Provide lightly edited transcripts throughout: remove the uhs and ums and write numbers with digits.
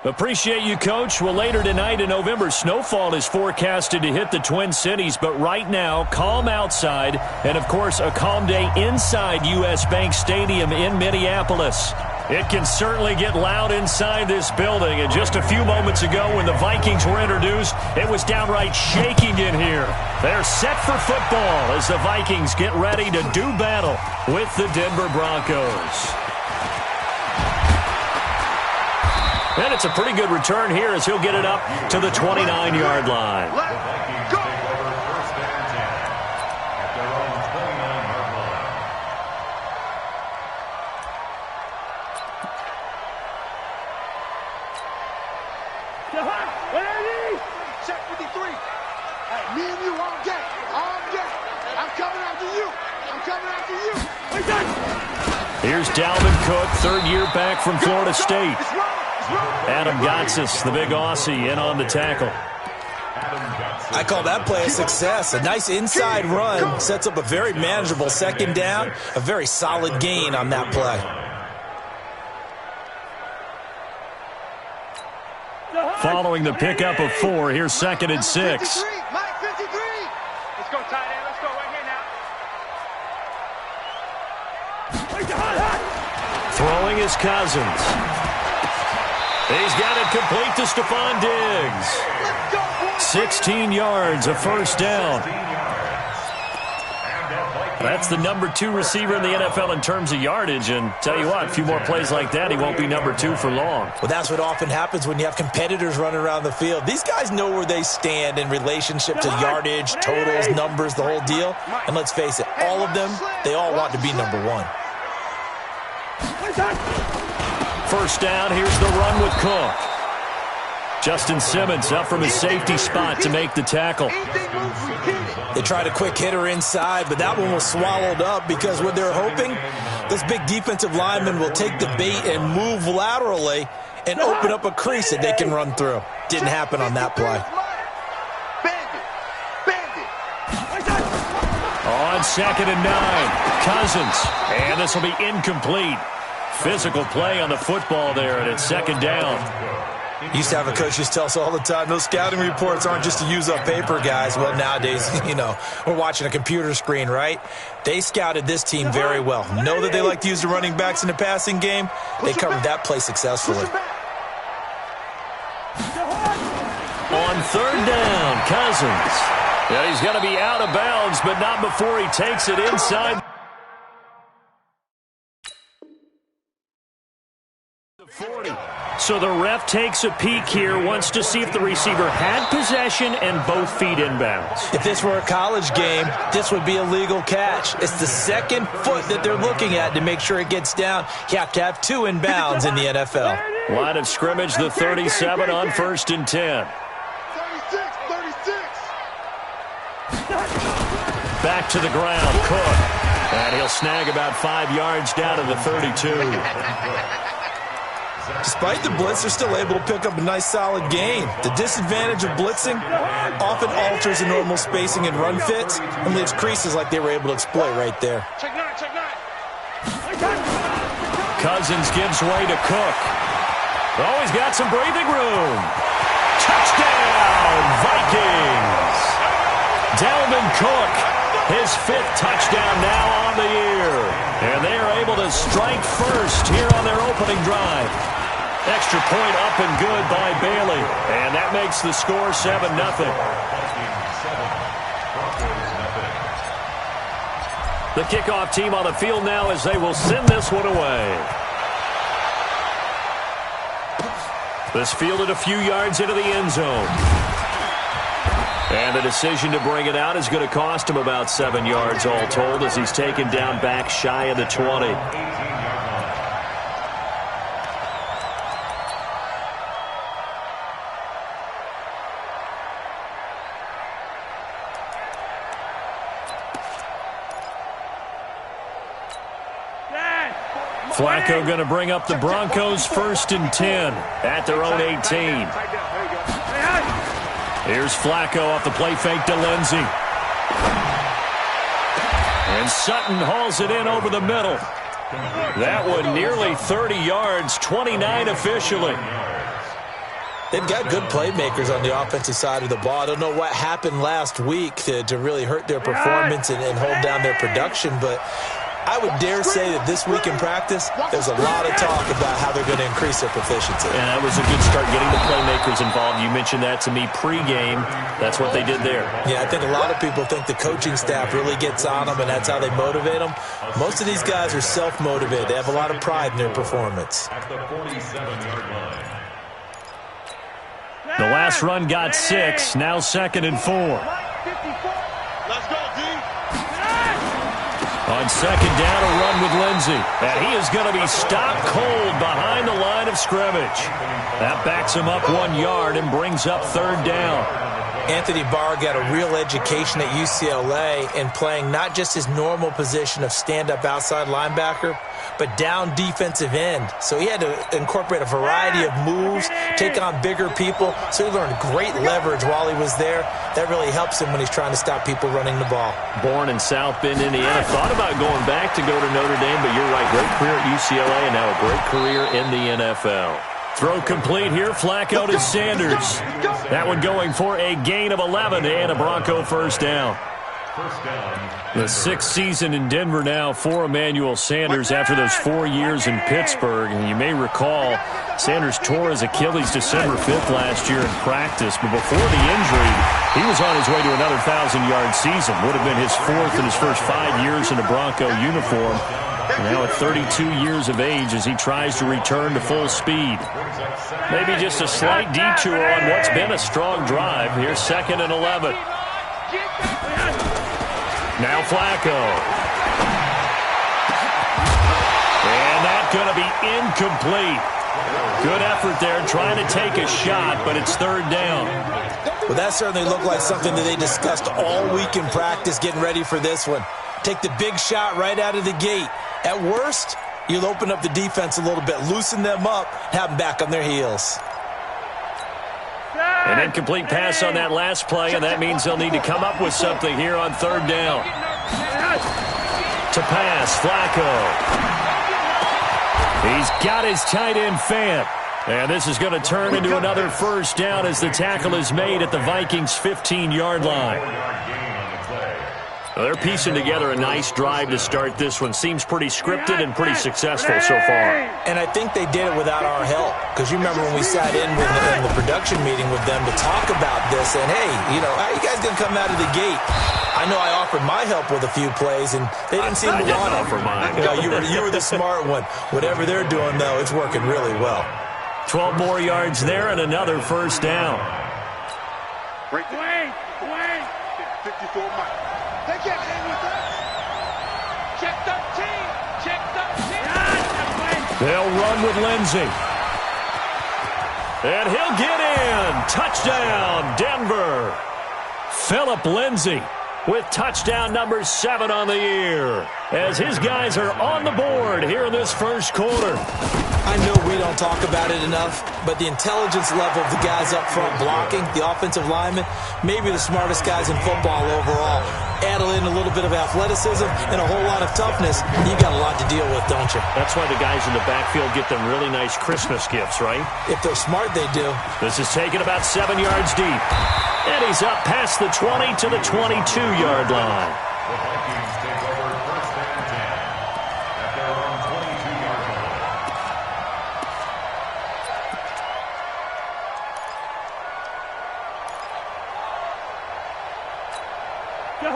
Appreciate you, Coach. Well, later tonight in November, snowfall is forecasted to hit the Twin Cities, but right now, calm outside, and, of course, a calm day inside U.S. Bank Stadium in Minneapolis. It can certainly get loud inside this building, and just a few moments ago when the Vikings were introduced, it was downright shaking in here. They're set for football as the Vikings get ready to do battle with the Denver Broncos. And it's a pretty good return here as he'll get it up to the 29-yard line. Check 53. Hey, me and you all day. All day. I'm coming after you. I'm coming after you. Here's Dalvin Cook, third year back from Florida State. Adam Gotsis, the big Aussie, in on the tackle. I call that play a success. A nice inside run sets up a very manageable second down. A very solid gain on that play. Following the pickup of 4, here's 2nd and 6. Mike 53. Let's go, tight end. Let's go right here now. Throwing is Cousins. He's got it complete to Stephon Diggs. 16 yards, a first down. That's the number 2 receiver in the NFL in terms of yardage. And tell you what, a few more plays like that, he won't be number 2 for long. Well, that's what often happens when you have competitors running around the field. These guys know where they stand in relationship to yardage, totals, numbers, the whole deal. And let's face it, all of them, they all want to be number 1. First down, here's the run with Cook. Justin Simmons up from his safety spot to make the tackle. They tried a quick hitter inside, but that one was swallowed up because what they're hoping, this big defensive lineman will take the bait and move laterally and open up a crease that they can run through. Didn't happen on that play. On 2nd and 9, Cousins. And this will be incomplete. Physical play on the football there, and it's 2nd down. Used to have a coach just tell us all the time, those scouting reports aren't just to use up paper, guys. Well, nowadays, we're watching a computer screen, right? They scouted this team very well. Know that they like to use the running backs in the passing game. They covered that play successfully. On 3rd down, Cousins. Yeah, he's going to be out of bounds, but not before he takes it inside. 40. So the ref takes a peek here, wants to see if the receiver had possession and both feet inbounds. If this were a college game, this would be a legal catch. It's the second foot that they're looking at to make sure it gets down. You have to have 2 inbounds in the NFL. Line of scrimmage, the 37 on 1st and 10. 36. Back to the ground, Cook. And he'll snag about 5 yards down to the 32. Despite the blitz, they're still able to pick up a nice solid gain. The disadvantage of blitzing often alters the normal spacing and run fits and leaves creases like they were able to exploit right there. Check 9. Cousins gives way to Cook. Oh, he's got some breathing room. Touchdown, Vikings. Dalvin Cook, his 5th touchdown now on the year. And they are able to strike first here on their opening drive. Extra point up and good by Bailey. And that makes the score 7-0. The kickoff team on the field now as they will send this one away. This fielded a few yards into the end zone. And the decision to bring it out is going to cost him about 7 yards all told as he's taken down back shy of the 20. Flacco going to bring up the Broncos 1st and 10 at their own 18. Here's Flacco off the play fake to Lindsey. And Sutton hauls it in over the middle. That one nearly 30 yards, 29 officially. They've got good playmakers on the offensive side of the ball. I don't know what happened last week to really hurt their performance and hold down their production, but I would dare say that this week in practice, there's a lot of talk about how they're going to increase their proficiency. And that was a good start, getting the playmakers involved. You mentioned that to me pregame. That's what they did there. Yeah, I think a lot of people think the coaching staff really gets on them, and that's how they motivate them. Most of these guys are self-motivated. They have a lot of pride in their performance. The last run got 6, now 2nd and 4. Let's go, D. On 2nd down, a run with Lindsey. And he is going to be stopped cold behind the line of scrimmage. That backs him up 1 yard and brings up 3rd down. Anthony Barr got a real education at UCLA in playing not just his normal position of stand-up outside linebacker, but down defensive end. So he had to incorporate a variety of moves, take on bigger people. So he learned great leverage while he was there. That really helps him when he's trying to stop people running the ball. Born in South Bend, Indiana. Thought about going back to go to Notre Dame, but you're right. Great career at UCLA and now a great career in the NFL. Throw complete here. Flacco to Sanders. That one going for a gain of 11 and a Bronco first down. The 6th season in Denver now for Emmanuel Sanders after those 4 years in Pittsburgh. And you may recall Sanders tore his Achilles December 5th last year in practice. But before the injury, he was on his way to another 1,000-yard season. Would have been his 4th in his first 5 years in a Bronco uniform. Now at 32 years of age as he tries to return to full speed. Maybe just a slight detour on what's been a strong drive. Here's 2nd and 11. Now Flacco. And that's going to be incomplete. Good effort there trying to take a shot, but it's 3rd down. Well, that certainly looked like something that they discussed all week in practice getting ready for this one. Take the big shot right out of the gate. At worst, you'll open up the defense a little bit, loosen them up, have them back on their heels. An incomplete pass on that last play, and that means they'll need to come up with something here on 3rd down. To pass, Flacco. He's got his tight end Fant. And this is going to turn into another first down as the tackle is made at the Vikings' 15-yard line. They're piecing together a nice drive to start this one. Seems pretty scripted and pretty successful so far. And I think they did it without our help. Because you remember when we sat in the production meeting with them to talk about this. And, hey, how are you guys going to come out of the gate? I know I offered my help with a few plays, and they didn't seem to want it. I didn't offer mine. You were the smart one. Whatever they're doing, though, it's working really well. 12 more yards there and another first down. Wait. 54 miles. They can't hang with us. Check 13. They'll run with Lindsey. And he'll get in. Touchdown, Denver. Phillip Lindsey with touchdown number 7 on the year as his guys are on the board here in this first quarter. I know we don't talk about it enough, but the intelligence level of the guys up front blocking, the offensive linemen, maybe the smartest guys in football overall. Add in a little bit of athleticism and a whole lot of toughness, you got a lot to deal with, don't you? That's why the guys in the backfield get them really nice Christmas gifts, right? If they're smart, they do. This is taken about 7 yards deep. And he's up past the 20 to the 22-yard line.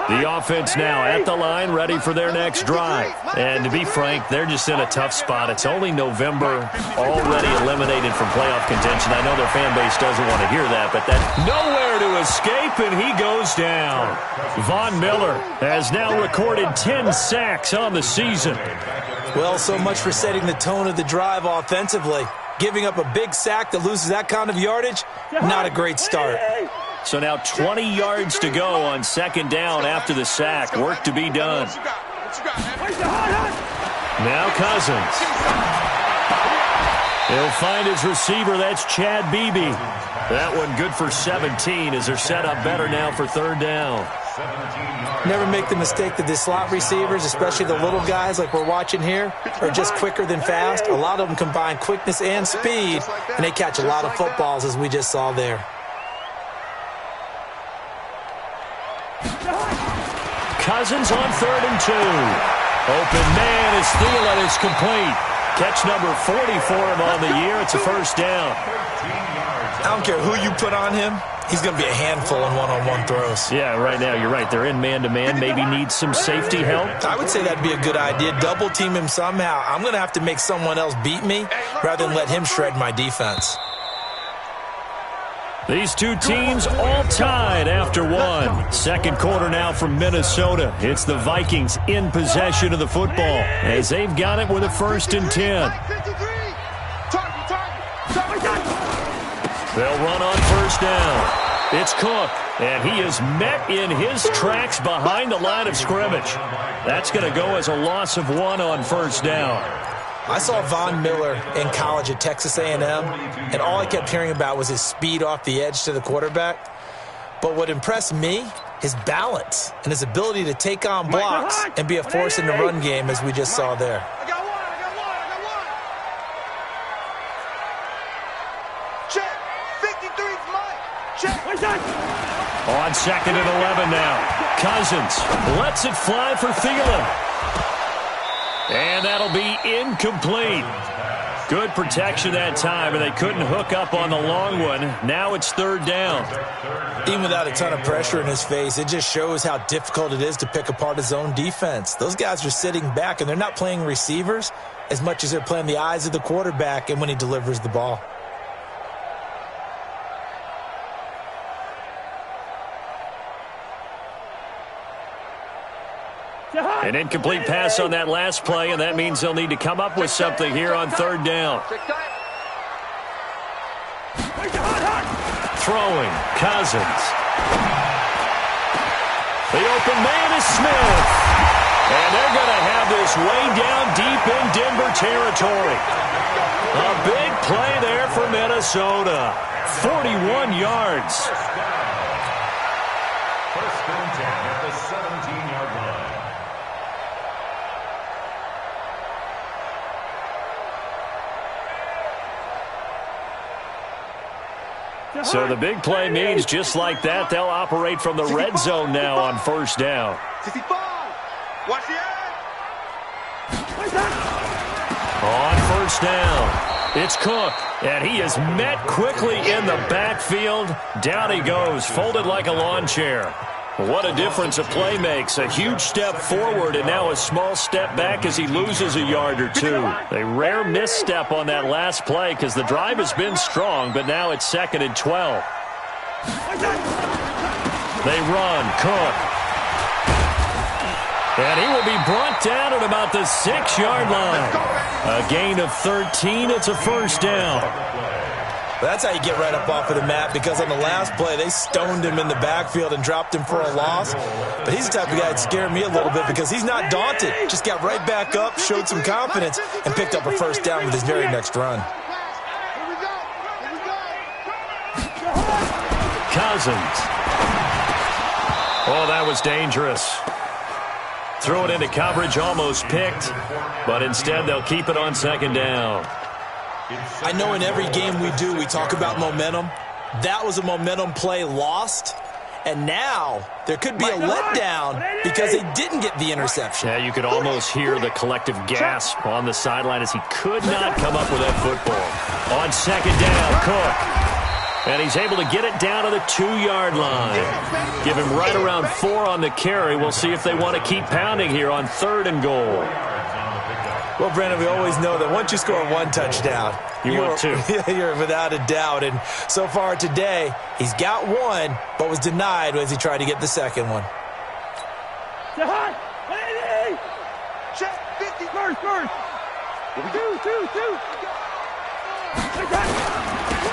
The offense now at the line, ready for their next drive. And to be frank, they're just in a tough spot. It's only November, already eliminated from playoff contention. I know their fan base doesn't want to hear that, but that's nowhere to escape, and he goes down. Von Miller has now recorded 10 sacks on the season. Well, so much for setting the tone of the drive offensively. Giving up a big sack that loses that kind of yardage, not a great start. So now 20 yards to go on 2nd down after the sack. Work to be done. Now Cousins. He'll find his receiver. That's Chad Beebe. That one good for 17 as they're set up better now for 3rd down. Never make the mistake that the slot receivers, especially the little guys like we're watching here, are just quicker than fast. A lot of them combine quickness and speed, and they catch a lot of footballs, as we just saw there. Cousins on 3rd and 2. Open man is Thielen. It's complete. Catch number 40 for him on the year. It's a first down. I don't care who you put on him. He's going to be a handful in one-on-one throws. Yeah, right now, you're right. They're in man-to-man. Maybe needs some safety help. I would say that'd be a good idea. Double team him somehow. I'm going to have to make someone else beat me rather than let him shred my defense. These two teams all tied after one. Second quarter now from Minnesota. It's the Vikings in possession of the football as they've got it with a 1st and 10. They'll run on 1st down. It's Cook, and he is met in his tracks behind the line of scrimmage. That's going to go as a loss of 1 on 1st down. I saw Von Miller in college at Texas A&M, and all I kept hearing about was his speed off the edge to the quarterback. But what impressed me, his balance and his ability to take on blocks and be a force in the run game, as we just saw there. I got one. Check. 53's mine. Check. On 2nd and 11 now. Cousins lets it fly for Thielen. And that'll be incomplete. Good protection that time, and they couldn't hook up on the long one. Now it's 3rd down. Even without a ton of pressure in his face, it just shows how difficult it is to pick apart his own defense. Those guys are sitting back, and they're not playing receivers as much as they're playing the eyes of the quarterback and when he delivers the ball. An incomplete pass on that last play, and that means they'll need to come up with something here on 3rd down. Throwing, Cousins. The open man is Smith. And they're going to have this way down deep in Denver territory. A big play there for Minnesota. 41 yards. 1st and 10 at the 17-yard line. So the big play means just like that, they'll operate from the red zone now on 1st down. 65. Watch the end. On 1st down, it's Cook, and he is met quickly in the backfield. Down he goes, folded like a lawn chair. What a difference a play makes. A huge step forward and now a small step back as he loses a yard or two. A rare misstep on that last play because the drive has been strong, but now it's 2nd and 12. They run, Cook. And he will be brought down at about the 6-yard line. A gain of 13. It's a 1st down. That's how you get right up off of the mat, because on the last play, they stoned him in the backfield and dropped him for a loss. But he's the type of guy that scared me a little bit because he's not daunted. Just got right back up, showed some confidence, and picked up a 1st down with his very next run. Cousins. Oh, that was dangerous. Throw it into coverage, almost picked, but instead they'll keep it on 2nd down. I know in every game we do, we talk about momentum. That was a momentum play lost, and now there could be a letdown because they didn't get the interception. Yeah, you could almost hear the collective gasp on the sideline as he could not come up with that football. On 2nd down, Cook. And he's able to get it down to the 2-yard line. Give him right around 4 on the carry. We'll see if they want to keep pounding here on 3rd and goal. Well, Brandon, we always know that once you score 1 touchdown, you're 2. You're without a doubt. And so far today, he's got 1, but was denied as he tried to get the 2nd one. Check. 50. First. Two.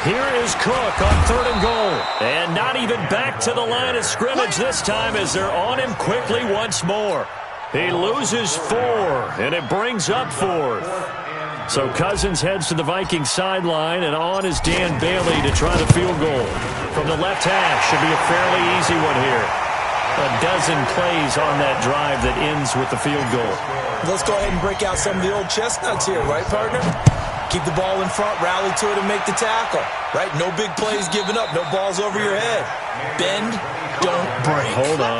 Here is Cook on 3rd and goal. And not even back to the line of scrimmage this time as they're on him quickly once more. He loses 4, and it brings up 4th. So Cousins heads to the Vikings sideline, and on is Dan Bailey to try the field goal. From the left hash, should be a fairly easy one here. a dozen plays on that drive that ends with the field goal. Let's go ahead and break out some of the old chestnuts here, right, partner? Keep the ball in front, rally to it, and make the tackle, right? No big plays given up, no balls over your head. Bend, don't break. Hold on.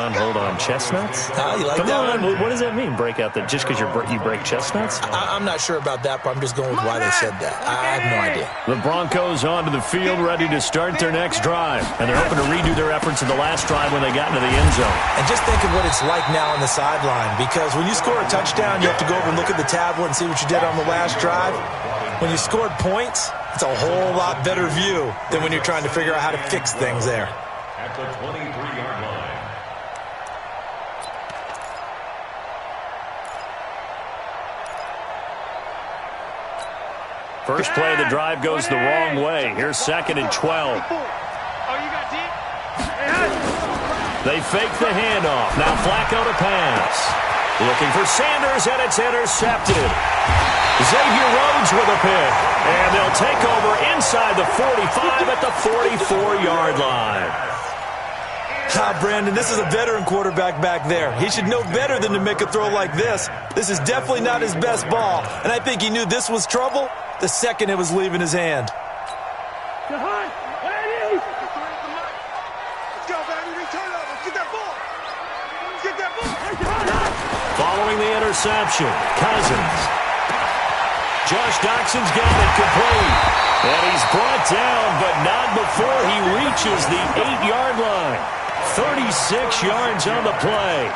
Chestnuts? You like Come that on. one? What does that mean, break out that just because you break chestnuts? I'm not sure about that, but I'm just going with why they said that. I have no idea. The Broncos onto the field, ready to start their next drive. And they're hoping to redo their efforts in the last drive when they got into the end zone. And just think of what it's like now on the sideline, because when you score a touchdown, you have to go over and look at the tablet and see what you did on the last drive. When you scored points, it's a whole lot better view than when you're trying to figure out how to fix things there. At the 23-yard line. First play of the drive goes the wrong way. Here's 2nd and 12. They fake the handoff. Now Flacco to pass. Looking for Sanders, and it's intercepted. Xavier Rhodes with a pick. And they'll take over inside the 45 at the 44-yard line. Brandon, this is a veteran quarterback back there. He should know better than to make a throw like this. This is definitely not his best ball, and I think he knew this was trouble the second it was leaving his hand. Let's go, baby. Return over. Get that ball. Get that ball. Following the interception, Cousins. Josh Doxson's got it complete. And he's brought down, but not before he reaches the 8-yard line. 36 yards on the play.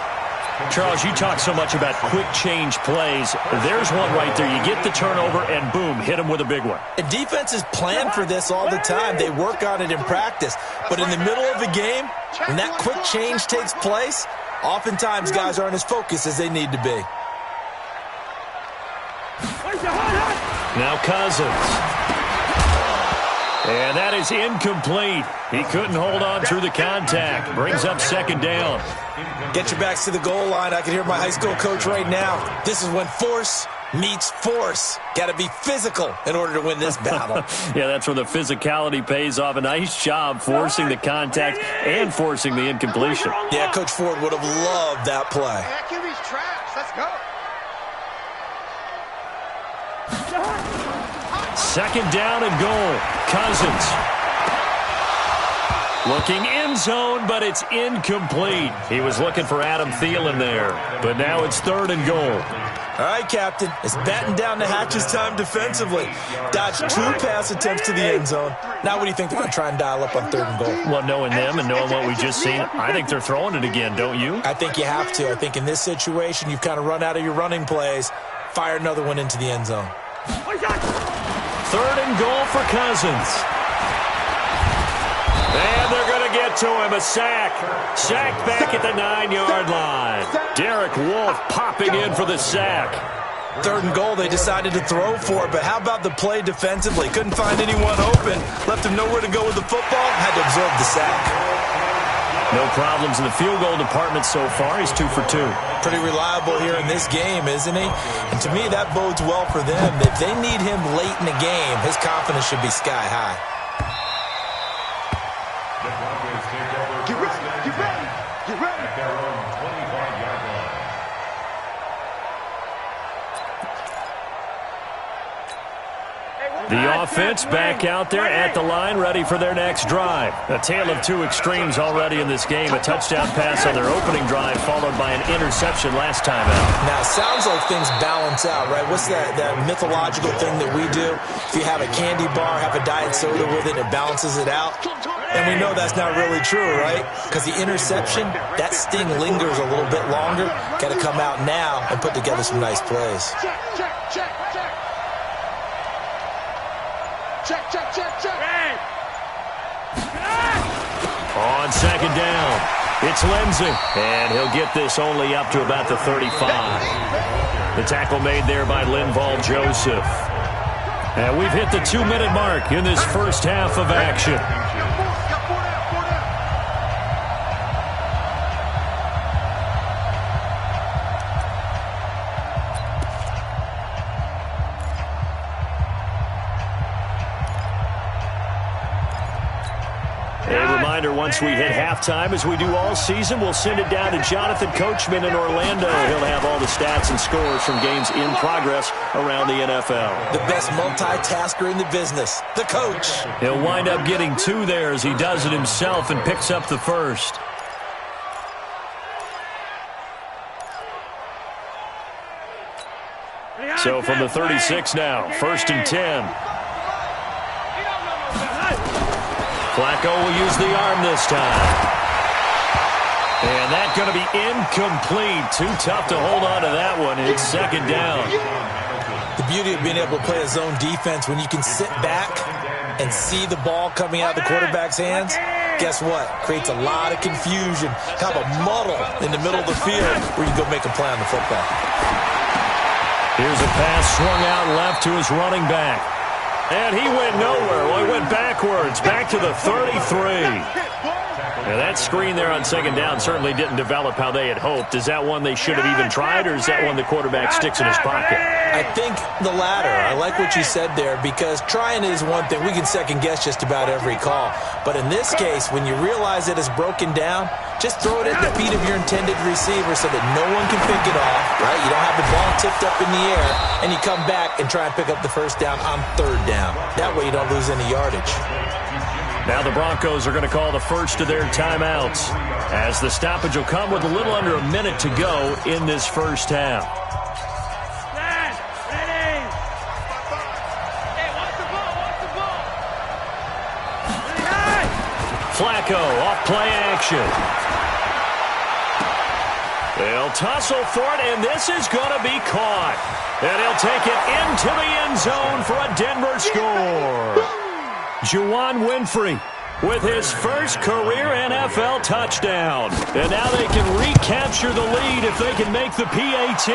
Charles, you talk so much about quick change plays. There's one right there. You get the turnover, and boom, hit him with a big one. And defenses plan for this all the time. They work on it in practice. But in the middle of a game, when that quick change takes place, oftentimes guys aren't as focused as they need to be. Now Cousins. And that is incomplete. He couldn't hold on through the contact. Brings up 2nd down. Get your backs to the goal line. I can hear my high school coach right now. This is when force meets force. Got to be physical in order to win this battle. Yeah, that's where the physicality pays off. A nice job forcing the contact and forcing the incompletion. Yeah, Coach Ford would have loved that play. That QB's trash. Let's go. 2nd down and goal. Cousins. Looking end zone, but it's incomplete. He was looking for Adam Thielen there, but now it's 3rd and goal. All right, Captain. It's batten down the hatches time defensively. Dodged 2 pass attempts to the end zone. Now what do you think they're going to try and dial up on 3rd and goal? Well, knowing them and knowing what we just seen, I think they're throwing it again, don't you? I think you have to. I think in this situation, you've kind of run out of your running plays. Fire another one into the end zone. 3rd and goal for Cousins. And they're going to get to him. A sack. Sacked back at the 9-yard line. Derek Wolfe popping in for the sack. 3rd and goal, they decided to throw for it, but how about the play defensively? Couldn't find anyone open. Left him nowhere to go with the football. Had to absorb the sack. No problems in the field goal department so far. He's 2 for 2. Pretty reliable here in this game, isn't he? And to me, that bodes well for them. If they need him late in the game, his confidence should be sky high. The Broncos take over. Get ready. Get ready. Get ready. At their own 25-yard line. The offense back out there at the line, ready for their next drive. A tale of 2 extremes already in this game. A touchdown pass on their opening drive, followed by an interception last time out. Now, it sounds like things balance out, right? What's that mythological thing that we do? If you have a candy bar, have a diet soda with it, it balances it out. And we know that's not really true, right? Because the interception, that sting lingers a little bit longer. Got to come out now and put together some nice plays. Check, check, check, check. Check, check, check, check. On 2nd down, it's Lindsey. And he'll get this only up to about the 35. The tackle made there by Linval Joseph. And we've hit the 2-minute mark in this first half of action. reminder, once we hit halftime, as we do all season, we'll send it down to Jonathan Coachman in Orlando. He'll have all the stats and scores from games in progress around the NFL. The best multitasker in the business, the coach. He'll wind up getting 2 there as he does it himself and picks up the first. So from the 36 now, 1st and 10. Flacco will use the arm this time. And that's going to be incomplete. Too tough to hold on to that one. It's 2nd down. The beauty of being able to play a zone defense when you can sit back and see the ball coming out of the quarterback's hands, guess what? Creates a lot of confusion, kind of a muddle in the middle of the field where you go make a play on the football. Here's a pass swung out left to his running back. And he went nowhere. Well, he went backwards, back to the 33. Now, that screen there on 2nd down certainly didn't develop how they had hoped. Is that one they should have even tried, or is that one the quarterback sticks in his pocket? I think the latter. I like what you said there, because trying is one thing. We can second-guess just about every call. But in this case, when you realize it is broken down, just throw it at the feet of your intended receiver so that no one can pick it off, right? You don't have the ball tipped up in the air, and you come back and try and pick up the 1st down on 3rd down. That way you don't lose any yardage. Now the Broncos are going to call the first of their timeouts, as the stoppage will come with a little under a minute to go in this first half. Flacco off play action. They'll tussle for it, and this is going to be caught. And he'll take it into the end zone for a Denver score. Juwan Winfrey with his first career NFL touchdown. And now they can recapture the lead if they can make the PAT.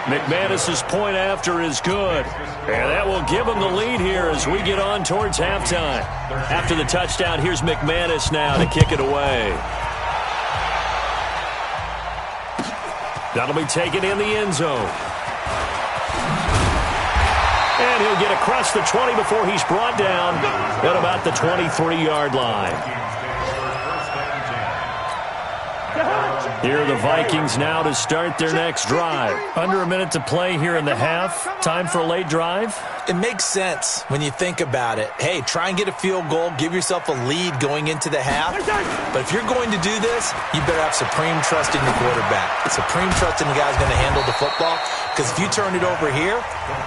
McManus's point after is good. And that will give them the lead here as we get on towards halftime. After the touchdown, here's McManus now to kick it away. That'll be taken in the end zone. And he'll get across the 20 before he's brought down at about the 23-yard line. Here are the Vikings now to start their next drive. Under a minute to play here in the half. Time for a late drive. It makes sense when you think about it. Hey, try and get a field goal. Give yourself a lead going into the half. But if you're going to do this, you better have supreme trust in your quarterback. Supreme trust in the guy who's going to handle the football. Because if you turn it over here,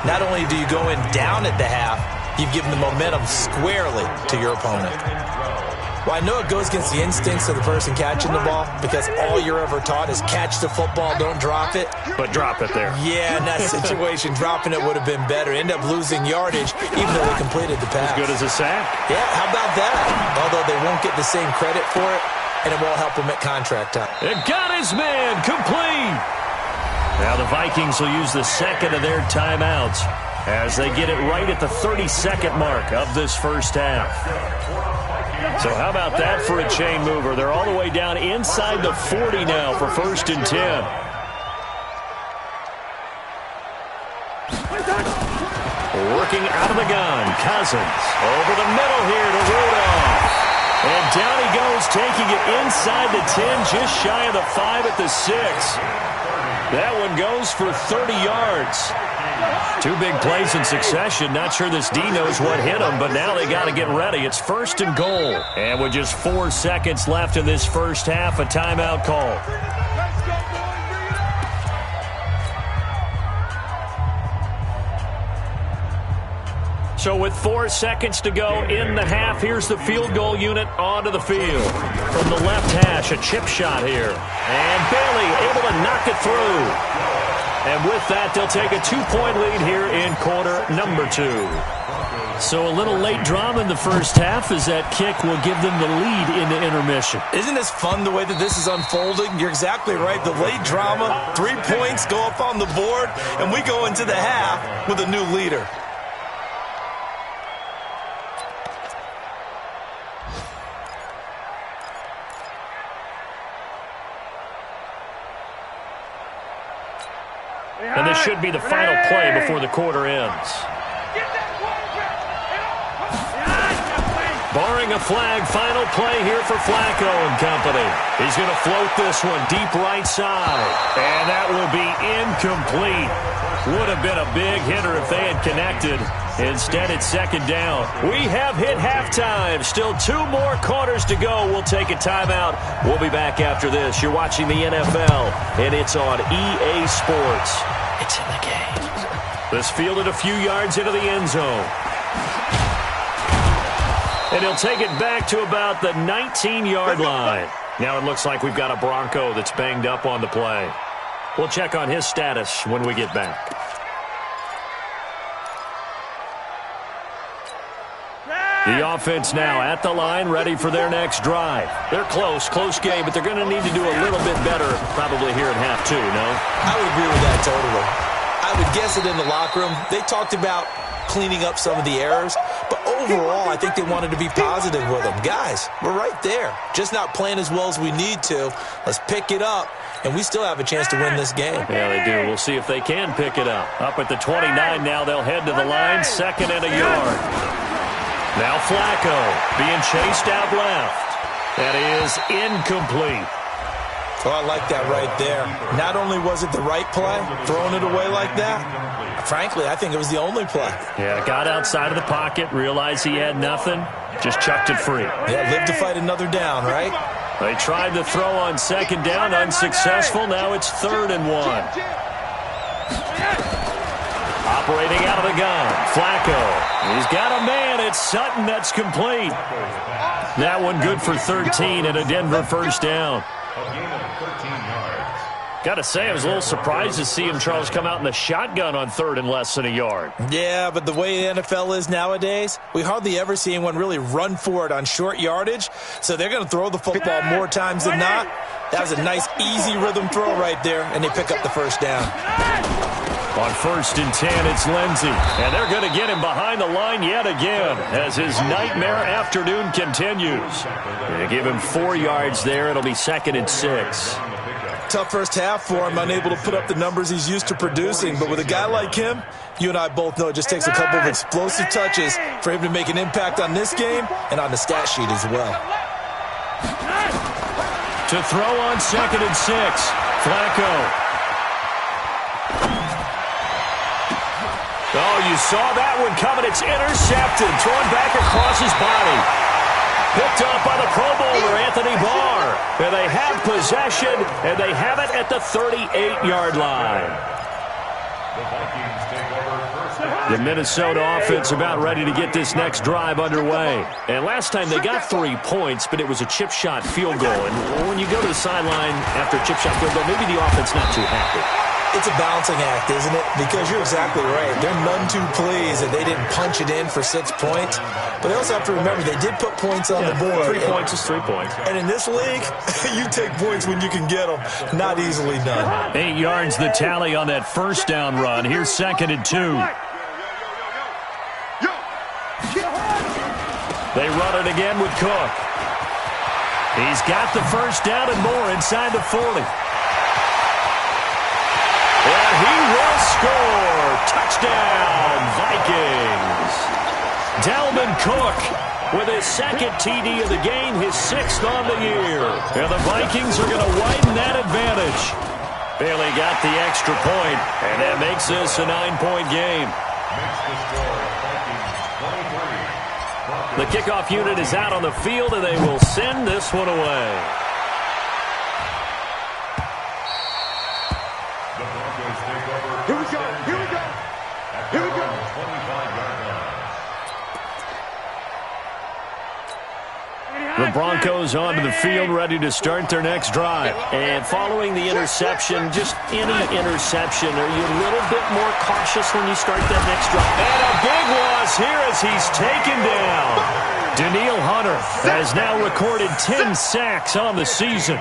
not only do you go in down at the half, you've given the momentum squarely to your opponent. Well, I know it goes against the instincts of the person catching the ball, because all you're ever taught is catch the football, don't drop it. But drop it there. Yeah, in that situation, dropping it would have been better. End up losing yardage, even though they completed the pass. As good as a sack. Yeah, how about that? Although they won't get the same credit for it, and it won't help them at contract time. It got his man complete. Now the Vikings will use the second of their timeouts as they get it right at the 32nd mark of this first half. So how about that for a chain mover? They're all the way down inside the 40 now for 1st and 10. Working out of the gun, Cousins. Over the middle here to Rudolph. And down he goes, taking it inside the 10, just shy of the 5 at the 6. That one goes for 30 yards. 2 big plays in succession. Not sure this D knows what hit him, but now they got to get ready. It's 1st and goal. And with just 4 seconds left in this first half, a timeout call. So with 4 seconds to go in the half, here's the field goal unit onto the field. From the left hash, a chip shot here. And Bailey able to knock it through. And with that, they'll take a 2-point lead here in quarter number 2. So a little late drama in the first half as that kick will give them the lead into intermission. Isn't this fun the way that this is unfolding? You're exactly right. The late drama, 3 points go up on the board, and we go into the half with a new leader. And this should be the final play before the quarter ends. Barring a flag, final play here for Flacco and company. He's going to float this one deep right side. And that will be incomplete. Would have been a big hitter if they had connected. Instead, it's second down. We have hit halftime. Still 2 more quarters to go. We'll take a timeout. We'll be back after this. You're watching the NFL, and it's on EA Sports. It's in the game. This fielded a few yards into the end zone. And he'll take it back to about the 19-yard line. Now it looks like we've got a Bronco that's banged up on the play. We'll check on his status when we get back. The offense now at the line, ready for their next drive. They're close game, but they're going to need to do a little bit better probably here in half 2, no? I would agree with that totally. I would guess it in the locker room. They talked about cleaning up some of the errors, but overall, I think they wanted to be positive with them. Guys, we're right there. Just not playing as well as we need to. Let's pick it up, and we still have a chance to win this game. Yeah, they do. We'll see if they can pick it up. Up at the 29 now, they'll head to the line, 2nd and a yard. Now Flacco being chased out left. That is incomplete. Oh, I like that right there. Not only was it the right play, throwing it away like that, frankly, I think it was the only play. Yeah, got outside of the pocket, realized he had nothing, just chucked it free. Yeah, live to fight another down, right? They tried to throw on 2nd down, unsuccessful. Now it's 3rd and 1. Operating out of the gun, Flacco. He's got a man. It's Sutton. That's complete. That one good for 13 and a Denver first down. Got to say, I was a little surprised to see him, Charles, come out in the shotgun on 3rd and less than a yard. Yeah, but the way the NFL is nowadays, we hardly ever see anyone really run for it on short yardage, so they're going to throw the football more times than not. That was a nice, easy rhythm throw right there, and they pick up the first down. On 1st and 10, it's Lindsey, and they're going to get him behind the line yet again as his nightmare afternoon continues. They give him 4 yards there. It'll be 2nd and 6. Tough first half for him, unable to put up the numbers he's used to producing. But with a guy like him, you and I both know it just takes a couple of explosive touches for him to make an impact on this game and on the stat sheet as well. To throw on 2nd and 6, Flacco. Oh, you saw that one coming. It's intercepted, thrown back across his body. Picked up by the Pro Bowler, Anthony Barr. And they have possession, and they have it at the 38-yard line. The Minnesota offense about ready to get this next drive underway. And last time they got 3 points, but it was a chip shot field goal. And when you go to the sideline after a chip shot field goal, maybe the offense not too happy. It's a balancing act, isn't it? Because you're exactly right. They're none too pleased that they didn't punch it in for 6 points. But they also have to remember they did put points on the board. 3 points is 3 points. And in this league, you take points when you can get them. Not easily done. 8 yards the tally on that first down run. Here's 2nd and 2. They run it again with Cook. He's got the first down and more inside the 40. And he will score. Touchdown, Vikings. Dalvin Cook with his 2nd TD of the game, his 6th on the year. And the Vikings are going to widen that advantage. Bailey got the extra point, and that makes this a 9-point game. The kickoff unit is out on the field, and they will send this one away. Here we go. Here we go. Here we go. The Broncos onto the field, ready to start their next drive. And following the interception, just any interception, are you a little bit more cautious when you start that next drive? And a big loss here as he's taken down. Danielle Hunter has now recorded 10 sacks on the season.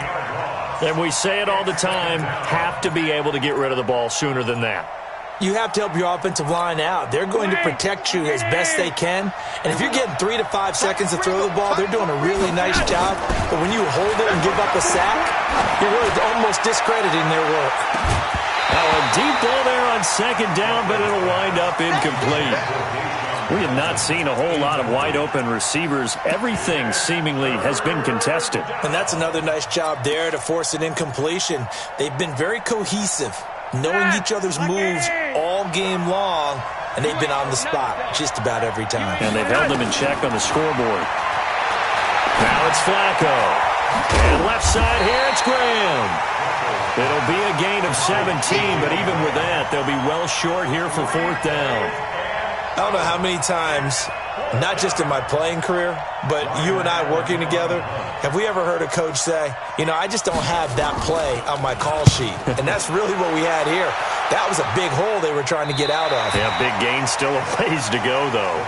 And we say it all the time, have to be able to get rid of the ball sooner than that. You have to help your offensive line out. They're going to protect you as best they can. And if you're getting 3 to 5 seconds to throw the ball, they're doing a really nice job. But when you hold it and give up a sack, you're really almost discrediting their work. Now a deep ball there on 2nd down, but it'll wind up incomplete. We have not seen a whole lot of wide-open receivers. Everything seemingly has been contested. And that's another nice job there to force an incompletion. They've been very cohesive, knowing each other's moves all game long, and they've been on the spot just about every time. And they've held them in check on the scoreboard. Now it's Flacco. And left side here, it's Graham. It'll be a gain of 17, but even with that, they'll be well short here for fourth down. I don't know how many times, not just in my playing career, but you and I working together, have we ever heard a coach say, you know, I just don't have that play on my call sheet. And that's really what we had here. That was a big hole they were trying to get out of. Yeah, big gain, still a ways to go, though.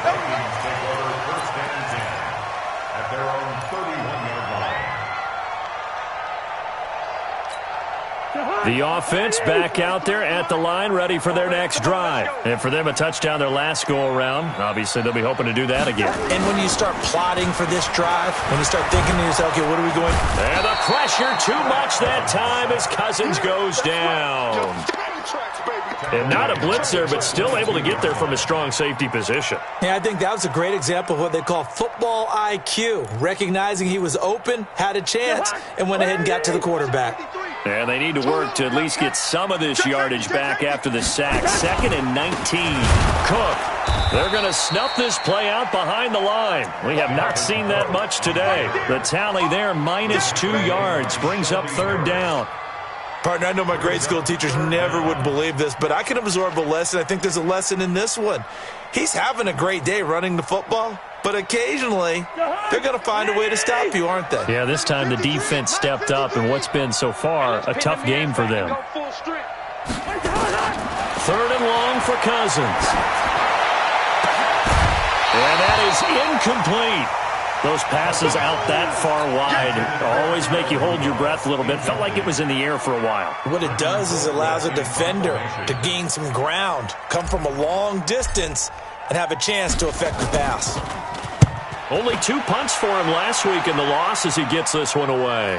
The offense back out there at the line, ready for their next drive. And for them, a touchdown their last go-around. Obviously, they'll be hoping to do that again. And when you start plotting for this drive, when you start thinking to yourself, okay, what are we going? And the pressure too much that time as Cousins goes down. And not a blitzer, but still able to get there from a strong safety position. Yeah, I think that was a great example of what they call football IQ. Recognizing he was open, had a chance, and went ahead and got to the quarterback. And they need to work to at least get some of this yardage back after the sack. 2nd and 19. Cook. They're going to snuff this play out behind the line. We have not seen that much today. The tally there, -2 yards, brings up 3rd down. Partner, I know my grade school teachers never would believe this, but I can absorb a lesson. I think there's a lesson in this one. He's having a great day running the football, but occasionally they're going to find a way to stop you, aren't they? Yeah, this time the defense stepped up in what's been so far a tough game for them. 3rd and long for Cousins. And that is incomplete. Those passes out that far wide always make you hold your breath a little bit. Felt like it was in the air for a while. What it does is it allows a defender to gain some ground, come from a long distance, and have a chance to affect the pass. Only 2 punts for him last week in the loss as he gets this one away.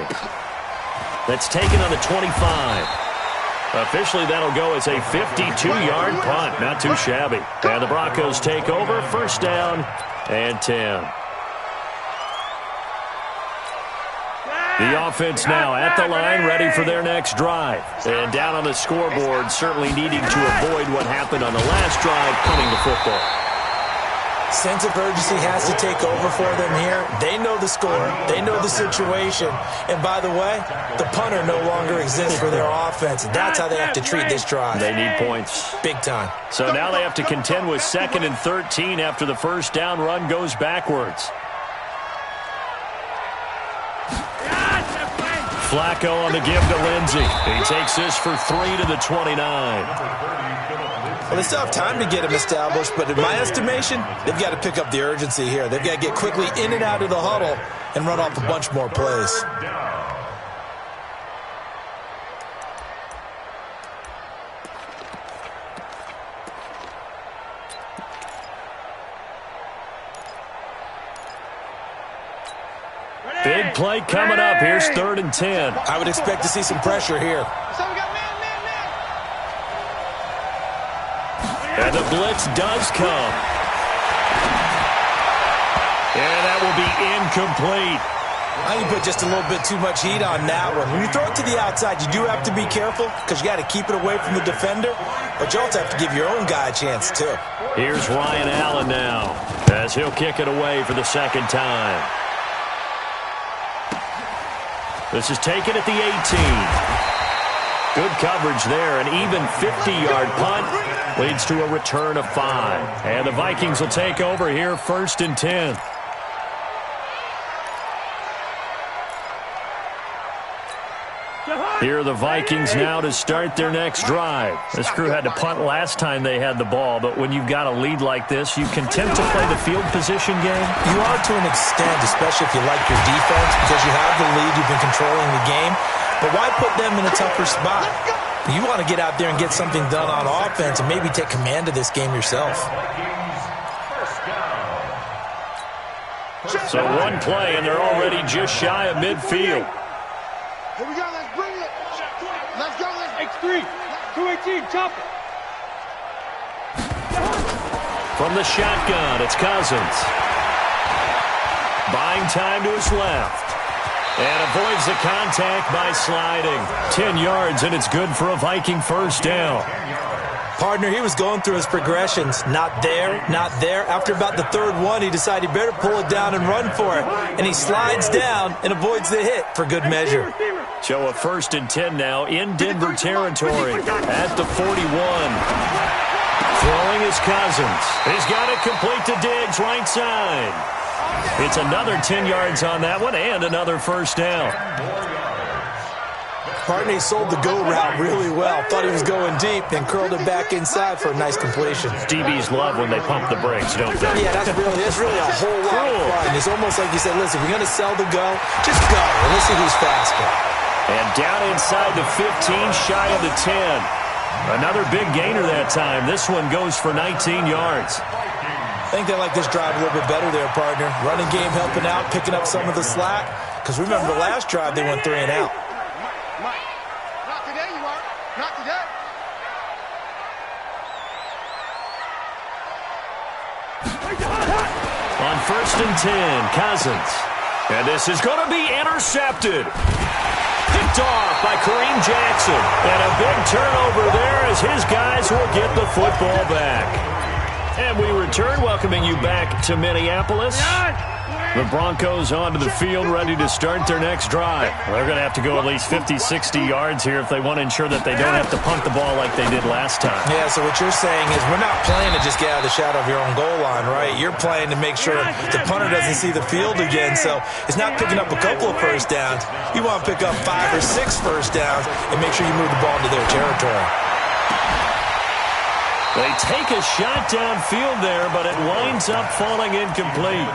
That's taken on the 25. Officially, that'll go as a 52-yard punt. Not too shabby. And the Broncos take over. 1st down and 10. The offense now at the line, ready for their next drive. And down on the scoreboard, certainly needing to avoid what happened on the last drive, punting the football. Sense of urgency has to take over for them here. They know the score. They know the situation. And by the way, the punter no longer exists for their offense. That's how they have to treat this drive. They need points. Big time. So now they have to contend with 2nd and 13 after the 1st down run goes backwards. Flacco on the give to Lindsey. He takes this for 3 to the 29. Well, they still have time to get him established, but in my estimation, they've got to pick up the urgency here. They've got to get quickly in and out of the huddle and run off a bunch more plays. Big play coming up. Here's 3rd and 10. I would expect to see some pressure here. And the blitz does come. And that will be incomplete. I think you put just a little bit too much heat on that one. When you throw it to the outside, you do have to be careful because you got to keep it away from the defender, but you also have to give your own guy a chance too. Here's Ryan Allen now as he'll kick it away for the 2nd time. This is taken at the 18. Good coverage there. An even 50-yard punt leads to a return of 5. And the Vikings will take over here 1st and 10. Here are the Vikings now to start their next drive. This crew had to punt last time they had the ball, but when you've got a lead like this, you content to play the field position game? You are to an extent, especially if you like your defense, because you have the lead, you've been controlling the game. But why put them in a tougher spot? You want to get out there and get something done on offense and maybe take command of this game yourself. So one play, and they're already just shy of midfield. Here we go, let's bring it. Let's go, let's X3, 218, chop it. From the shotgun, it's Cousins. Buying time to his left. And avoids the contact by sliding. 10 yards, and it's good for a Viking first down. Partner, he was going through his progressions. Not there, not there. After about the third one, he decided he better pull it down and run for it. And he slides down and avoids the hit for good measure. So a 1st and 10 now in Denver territory at the 41. Throwing is Cousins. He's got it complete to Diggs, right side. It's another 10 yards on that one and another first down. Partner, he sold the go route really well. Thought he was going deep, then curled it back inside for a nice completion. DBs love when they pump the brakes, don't they? Yeah, that's really a whole lot of fun. It's almost like you said, listen, if you're going to sell the go, just go. And let's see who's faster. And down inside the 15, shy of the 10. Another big gainer that time. This one goes for 19 yards. I think they like this drive a little bit better there, partner. Running game helping out, picking up some of the slack. Because remember, the last drive they went 3 and out. Not today, you are. Not today. On 1st and 10, Cousins. And this is going to be intercepted. Picked off by Kareem Jackson. And a big turnover there as his guys will get the football back. And we return, welcoming you back to Minneapolis. The Broncos onto the field, ready to start their next drive. They're going to have to go at least 50, 60 yards here if they want to ensure that they don't have to punt the ball like they did last time. Yeah, so what you're saying is we're not playing to just get out of the shadow of your own goal line, right? You're playing to make sure the punter doesn't see the field again. So it's not picking up a couple of first downs. You want to pick up 5 or 6 first downs and make sure you move the ball into their territory. They take a shot downfield there, but it winds up falling incomplete.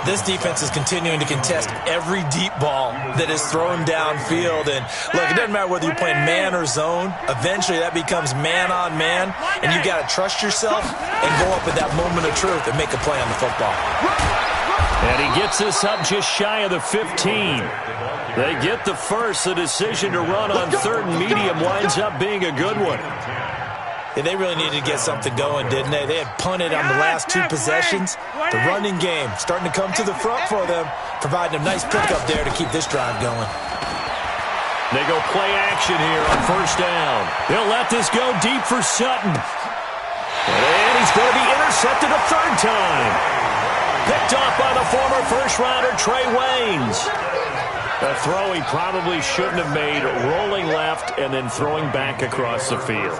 This defense is continuing to contest every deep ball that is thrown downfield. And look, it doesn't matter whether you're playing man or zone. Eventually, that becomes man on man, and you got to trust yourself and go up at that moment of truth and make a play on the football. And he gets this up just shy of the 15. They get the first. The decision to run on 3rd and medium winds up being a good one. Yeah, they really needed to get something going, didn't they? They had punted on the last 2 possessions. The running game starting to come to the front for them, providing a nice pickup there to keep this drive going. They go play action here on 1st down. They'll let this go deep for Sutton. And he's going to be intercepted a 3rd time. Picked off by the former first-rounder Trey Waynes. A throw he probably shouldn't have made, rolling left and then throwing back across the field.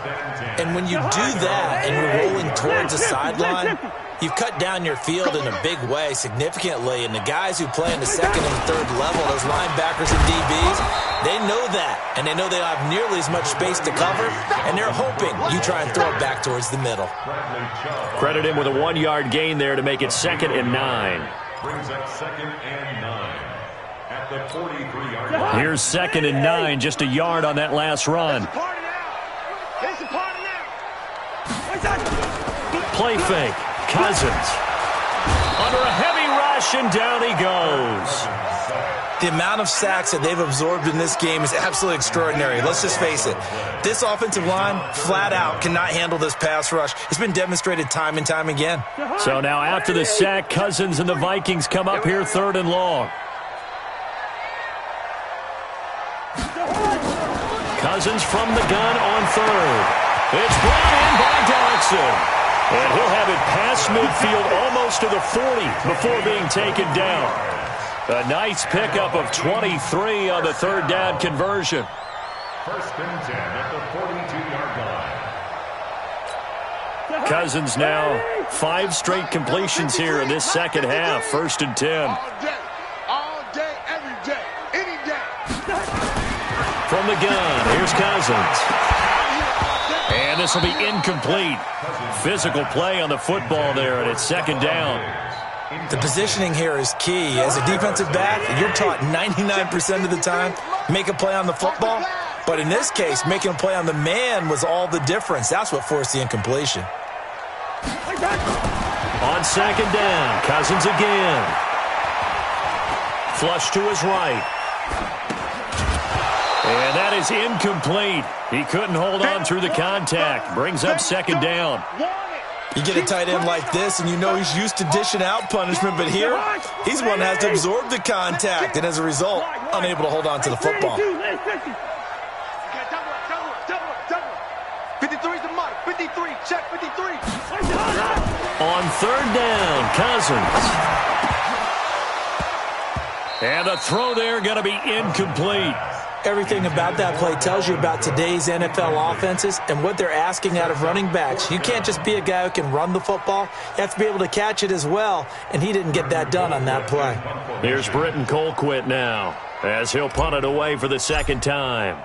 And when you do that and you're rolling towards the sideline, you've cut down your field in a big way significantly. And the guys who play in the 2nd and 3rd level, those linebackers and DBs, they know that. And they know they don't have nearly as much space to cover. And they're hoping you try and throw it back towards the middle. Credit him with a 1-yard gain there to make it 2nd and 9. Brings up 2nd and 9. At the 43-yard line. Here's 2nd and 9, just a yard on that last run. Play fake. Cousins. Under a heavy rush, and down he goes. The amount of sacks that they've absorbed in this game is absolutely extraordinary. Let's just face it. This offensive line, flat out, cannot handle this pass rush. It's been demonstrated time and time again. So now after the sack, Cousins and the Vikings come up here 3rd and long. Cousins from the gun on 3rd. It's brought in by Dodson. And he'll have it past midfield almost to the 40 before being taken down. A nice pickup of 23 on the 3rd down conversion. 1st and 10 at the 42-yard line. Cousins now 5 straight completions here in this 2nd half. 1st and 10. All day, every day, any day. From the gun, here's Cousins. And this will be incomplete. Physical play on the football there, and it's 2nd down. The positioning here is key. As a defensive back, you're taught 99% of the time, make a play on the football. But in this case, making a play on the man was all the difference. That's what forced the incompletion. On 2nd down, Cousins again. Flush to his right. And that is incomplete. He couldn't hold on through the contact. Brings up 2nd down. You get a tight end like this, and you know he's used to dishing out punishment, but here, he's one that has to absorb the contact, and as a result, unable to hold on to the football. 53's the mark. 53. Check 53. On third down, Cousins. And the throw there going to be incomplete. Everything about that play tells you about today's NFL offenses and what they're asking out of running backs. You can't just be a guy who can run the football. You have to be able to catch it as well, and he didn't get that done on that play. Here's Britton Colquitt now as he'll punt it away for the second time.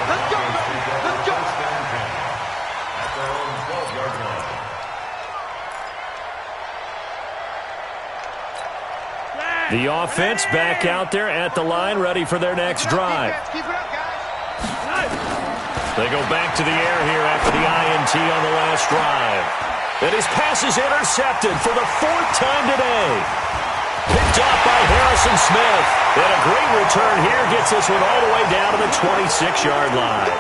Let's go, baby. Let's go. The offense back out there at the line, ready for their next drive. Keep it up, guys. They go back to the air here after the INT on the last drive. And his pass is intercepted for the fourth time today. Picked off by Harrison Smith. And a great return here gets this one all the way down to the 26-yard line.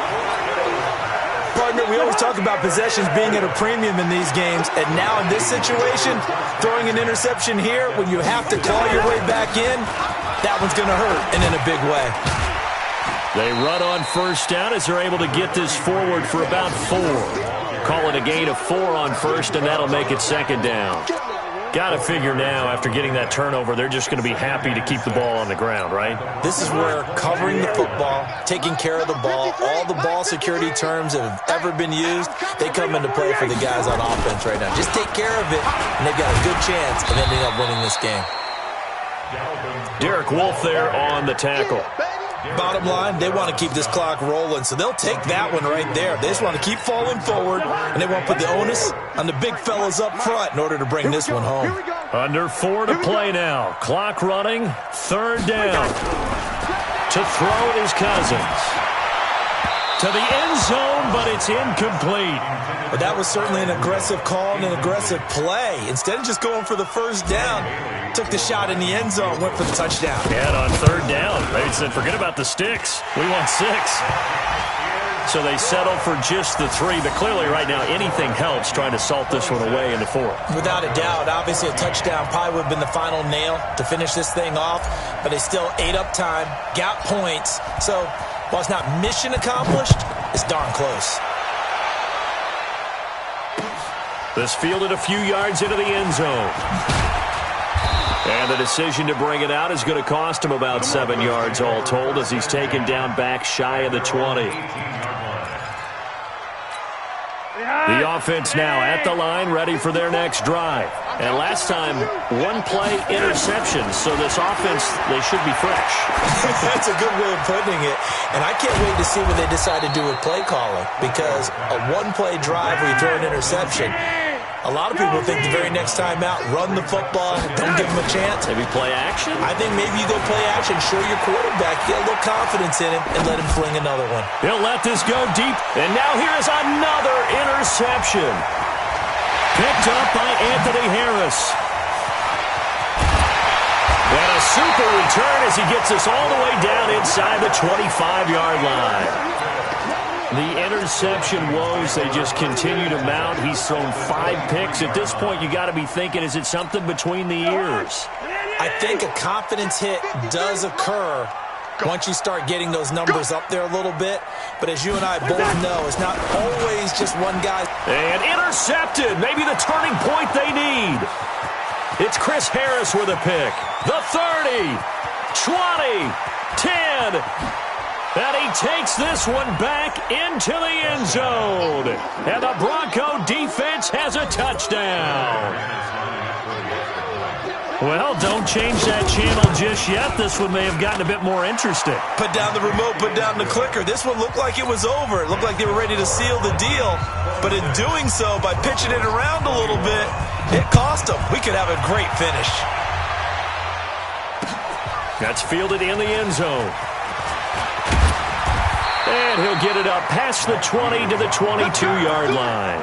Partner, we always talk about possessions being at a premium in these games, and now in this situation, throwing an interception here when you have to claw your way back in, that one's going to hurt, and in a big way. They run on first down as they're able to get this forward for about 4. Call it a gain of 4 on first, and that'll make it second down. Got to figure now, after getting that turnover, they're just going to be happy to keep the ball on the ground, right? This is where covering the football, taking care of the ball, all the ball security terms that have ever been used, they come into play for the guys on offense right now. Just take care of it, and they've got a good chance of ending up winning this game. Derek Wolfe there on the tackle. Bottom line, they want to keep this clock rolling, so they'll take that one right there. They just want to keep falling forward, and they want to put the onus on the big fellas up front in order to bring this one home. Under 4 to play now. Clock running. Third down. To throw is Cousins. To the end zone, but it's incomplete. But that was certainly an aggressive call and an aggressive play. Instead of just going for the first down, took the shot in the end zone, went for the touchdown. And on third down, they said, forget about the sticks. We want 6. So they settle for just the 3. But clearly right now, anything helps trying to salt this one away in the 4th. Without a doubt, obviously a touchdown probably would have been the final nail to finish this thing off. But they still ate up time, got points. So while it's not mission accomplished, it's darn close. This fielded a few yards into the end zone. And the decision to bring it out is going to cost him about 7 yards all told as he's taken down back shy of the 20. The offense now at the line, ready for their next drive. And last time, 1-play interception. So this offense, they should be fresh. That's a good way of putting it. And I can't wait to see what they decide to do with play calling. Because a 1-play drive where you throw an interception, a lot of people think the very next time out, run the football, don't give him a chance. Maybe play action? I think maybe you go play action, show your quarterback, get a little confidence in him, and let him fling another one. He'll let this go deep, and now here is another interception. Picked up by Anthony Harris. And a super return as he gets us all the way down inside the 25-yard line. The interception woes, they just continue to mount. He's thrown 5 picks. At this point, you got to be thinking, is it something between the ears? I think a confidence hit does occur once you start getting those numbers up there a little bit. But as you and I both know, it's not always just one guy. And intercepted. Maybe the turning point they need. It's Chris Harris with a pick. The 30, 20, 10. And he takes this one back into the end zone. And the Bronco defense has a touchdown. Well, don't change that channel just yet. This one may have gotten a bit more interesting. Put down the remote, put down the clicker. This one looked like it was over. It looked like they were ready to seal the deal. But in doing so, by pitching it around a little bit, it cost them. We could have a great finish. That's fielded in the end zone. And he'll get it up past the 20 to the 22-yard line.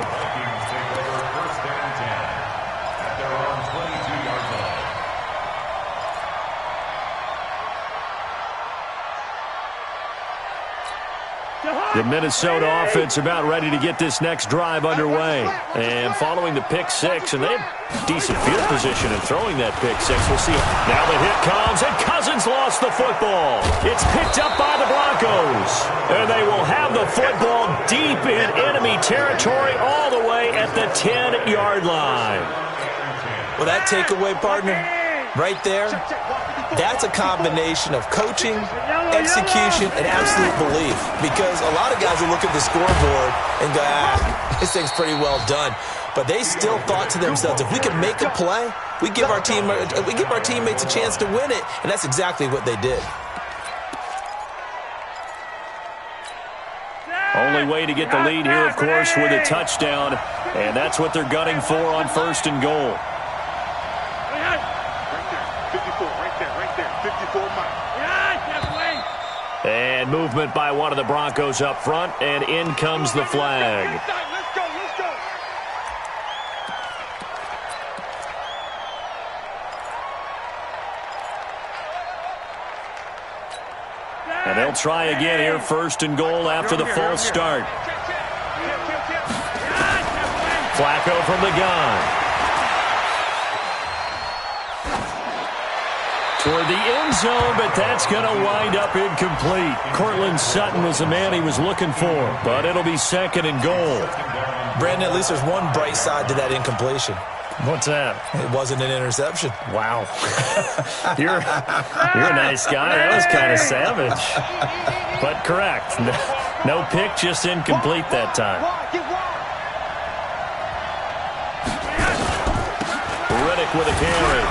The Minnesota offense about ready to get this next drive underway. And following the pick six, and they have decent field position in throwing that pick six. We'll see. Now the hit comes, and Cousins lost the football. It's picked up by the Broncos. And they will have the football deep in enemy territory all the way at the 10-yard line. Well, that takeaway, partner, right there, that's a combination of coaching, execution, and absolute belief. Because a lot of guys will look at the scoreboard and go, this thing's pretty well done. But they still thought to themselves, if we can make a play, we give our teammates a chance to win it. And that's exactly what they did. Only way to get the lead here, of course, with a touchdown. And that's what they're gunning for on 1st and goal. And movement by one of the Broncos up front, and in comes the flag. Let's go. And they'll try again here, 1st and goal after the false start. Flacco from the gun. Toward the end zone, but that's going to wind up incomplete. Cortland Sutton was the man he was looking for, but it'll be 2nd and goal. Brandon, at least there's one bright side to that incompletion. What's that? It wasn't an interception. Wow. You're a nice guy. That was kind of savage. But correct. No pick, just incomplete that time. Riddick with a carry.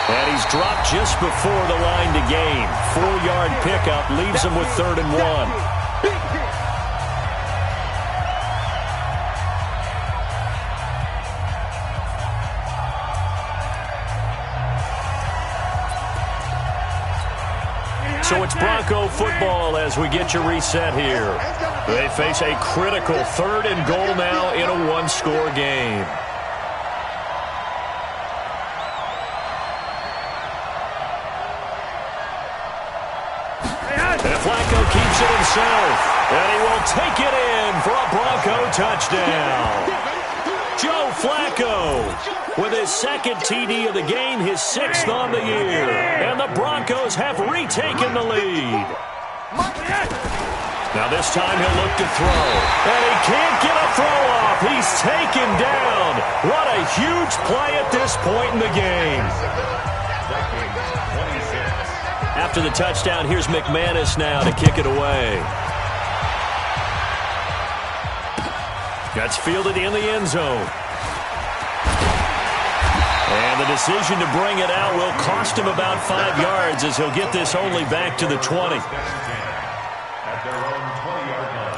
And he's dropped just before the line to gain. 4-yard pickup leaves him with 3rd and 1. So it's Bronco football as we get you reset here. They face a critical 3rd and goal now in a 1-score game. Flacco keeps it himself, and he will take it in for a Bronco touchdown. Joe Flacco with his 2nd TD of the game, his 6th on the year. And the Broncos have retaken the lead. Now this time he'll look to throw. And he can't get a throw off. He's taken down. What a huge play at this point in the game. After the touchdown, here's McManus now to kick it away. That's fielded in the end zone. And the decision to bring it out will cost him about 5 yards as he'll get this only back to the 20. At their own 20-yard line.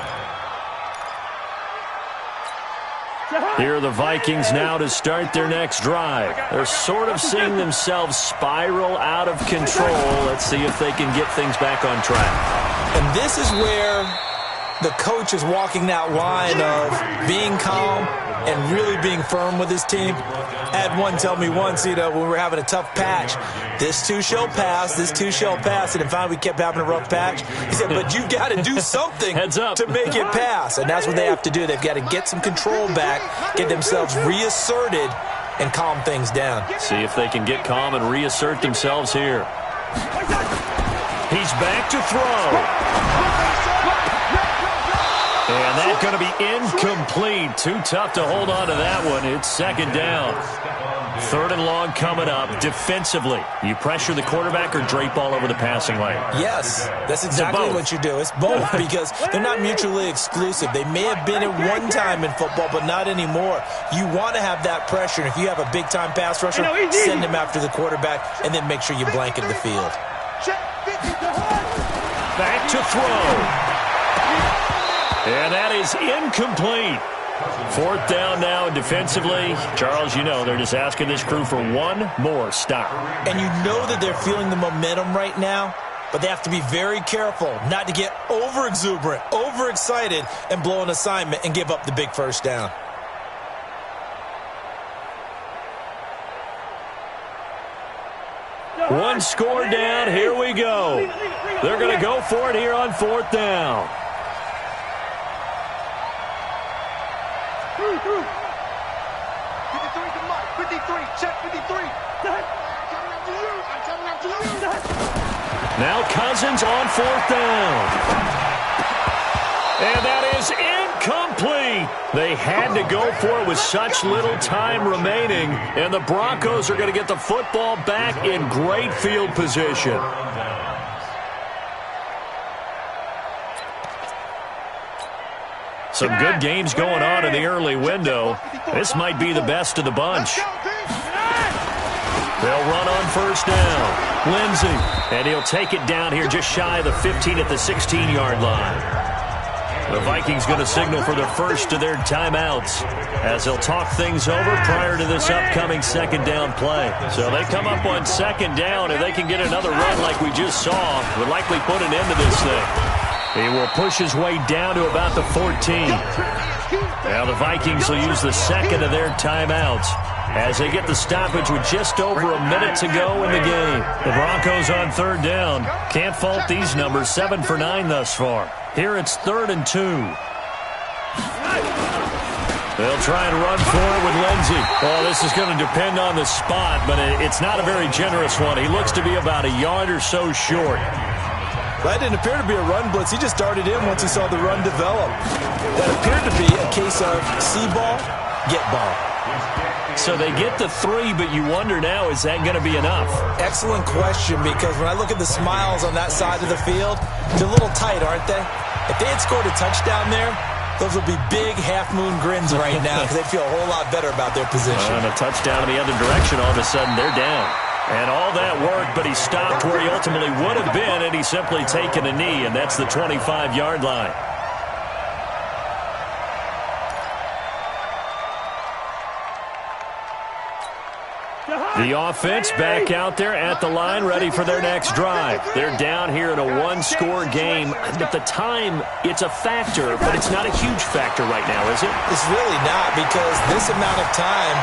Here are the Vikings now to start their next drive. They're sort of seeing themselves spiral out of control. Let's see if they can get things back on track. And this is where the coach is walking that line of being calm and really being firm with his team. I had one tell me once, when we were having a tough patch, this too shall pass, this too shall pass. And finally we kept having a rough patch. He said, but you've got to do something to make it pass. And that's what they have to do. They've got to get some control back, get themselves reasserted, and calm things down. See if they can get calm and reassert themselves here. He's back to throw. And that's going to be incomplete. Too tough to hold on to that one. It's 2nd down. 3rd and long coming up. Defensively, you pressure the quarterback or drape all over the passing lane? Yes, that's exactly what you do. It's both because they're not mutually exclusive. They may have been at one time in football, but not anymore. You want to have that pressure. And if you have a big-time pass rusher, send him after the quarterback and then make sure you blanket the field. Back to throw. And that is incomplete. 4th down now, and defensively, Charles, they're just asking this crew for one more stop. And you know that they're feeling the momentum right now, but they have to be very careful not to get over-exuberant, over-excited, and blow an assignment and give up the big 1st down. One score down. Here we go. They're going to go for it here on 4th down. 53, check 53. Now Cousins on 4th down. And that is incomplete. They had to go for it with such little time remaining. And the Broncos are going to get the football back in great field position. Some good games going on in the early window. This might be the best of the bunch. They'll run on 1st down. Lindsey, and he'll take it down here just shy of the 15 at the 16-yard line. The Vikings going to signal for the first of their timeouts as they'll talk things over prior to this upcoming 2nd down play. So they come up on 2nd down. If they can get another run like we just saw, would likely put an end to this thing. He will push his way down to about the 14. Now the Vikings will use the 2nd of their timeouts as they get the stoppage with just over a minute to go in the game. The Broncos on 3rd down. Can't fault these numbers. 7 for 9 thus far. Here it's 3rd and 2. They'll try and run for it with Lindsey. Well, this is going to depend on the spot, but it's not a very generous one. He looks to be about a yard or so short. That didn't appear to be a run blitz. He just darted in once he saw the run develop. That appeared to be a case of see ball, get ball. So they get the 3, but you wonder now, is that going to be enough? Excellent question, because when I look at the smiles on that side of the field, they're a little tight, aren't they? If they had scored a touchdown there, those would be big half-moon grins right now because they feel a whole lot better about their position. And a touchdown in the other direction, all of a sudden they're down. And all that worked, but he stopped where he ultimately would have been, and he's simply taken a knee, and that's the 25-yard line. The offense back out there at the line, ready for their next drive. They're down here in a one-score game. At the time, it's a factor, but it's not a huge factor right now, is it? It's really not, because this amount of time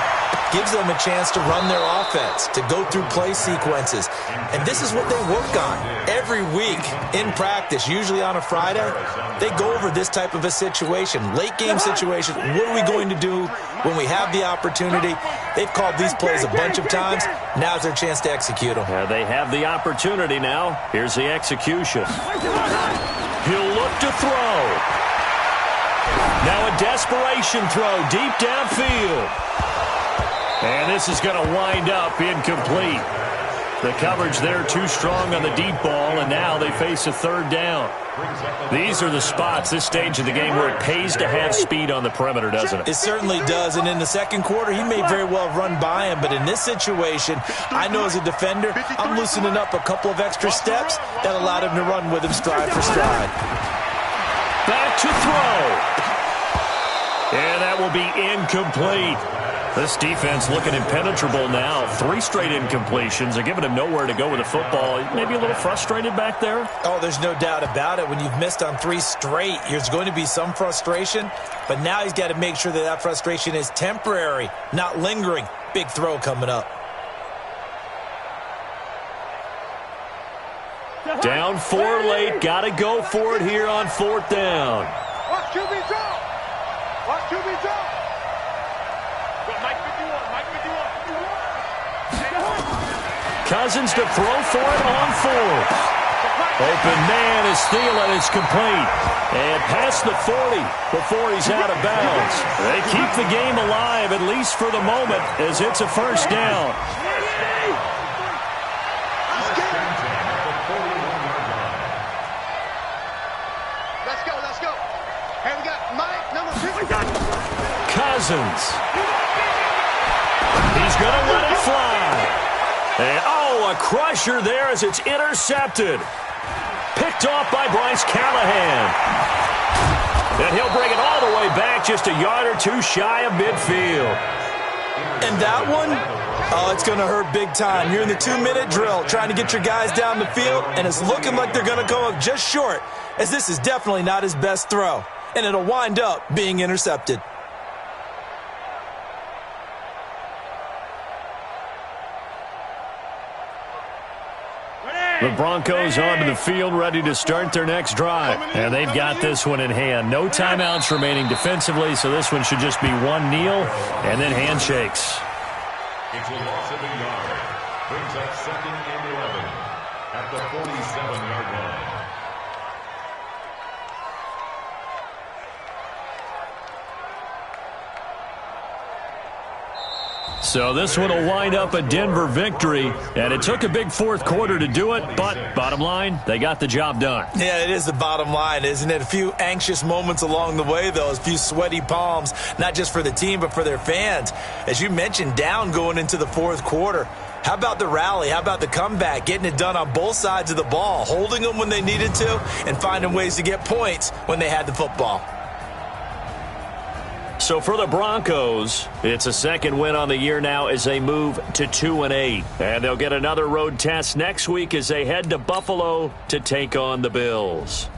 gives them a chance to run their offense, to go through play sequences. And this is what they work on every week in practice, usually on a Friday. They go over this type of a situation, late-game situation. What are we going to do when we have the opportunity? They've called these plays a bunch of times. Now's their chance to execute them. They have the opportunity now. Here's the execution. He'll look to throw. Now a desperation throw deep downfield. And this is going to wind up incomplete. The coverage there too strong on the deep ball, and now they face a third down. These are the spots, this stage of the game, where it pays to have speed on the perimeter, doesn't it? It certainly does, and in the second quarter, he may very well run by him, but in this situation, I know as a defender, I'm loosening up a couple of extra steps that allowed him to run with him stride for stride. Back to throw. And that will be incomplete. This defense looking impenetrable now. 3 straight incompletions. They're giving him nowhere to go with the football. Maybe a little frustrated back there? Oh, there's no doubt about it. When you've missed on 3 straight, there's going to be some frustration. But now he's got to make sure that that frustration is temporary, not lingering. Big throw coming up. Down 4 late. Got to go for it here on 4th down. Watch QB draw. Watch QB draw. Cousins to throw for it on 4th. Open man is Thielen. It's complete. And past the 40 before he's out of bounds. They keep the game alive, at least for the moment, as it's a first down. Let's go, let's go. Hey, we got Mike, number 50. Cousins. He's going to let it fly. And, a crusher there as it's intercepted. Picked off by Bryce Callahan. And he'll bring it all the way back just a yard or 2 shy of midfield. And that one, it's going to hurt big time. You're in the 2-minute drill trying to get your guys down the field, and it's looking like they're going to come up just short, as this is definitely not his best throw. And it'll wind up being intercepted. The Broncos onto the field, ready to start their next drive. And they've got this one in hand. No timeouts remaining defensively, so this one should just be one kneel and then handshakes. It's a loss of a yard. Brings up 2nd and 11 at the 47-yard line. So this one will wind up a Denver victory, and it took a big fourth quarter to do it, but bottom line, they got the job done. Yeah, it is the bottom line, isn't it? A few anxious moments along the way, though, a few sweaty palms, not just for the team, but for their fans. As you mentioned, down going into the fourth quarter. How about the rally? How about the comeback? Getting it done on both sides of the ball, holding them when they needed to, and finding ways to get points when they had the football. So for the Broncos, it's a second win on the year now as they move to 2-8. And they'll get another road test next week as they head to Buffalo to take on the Bills.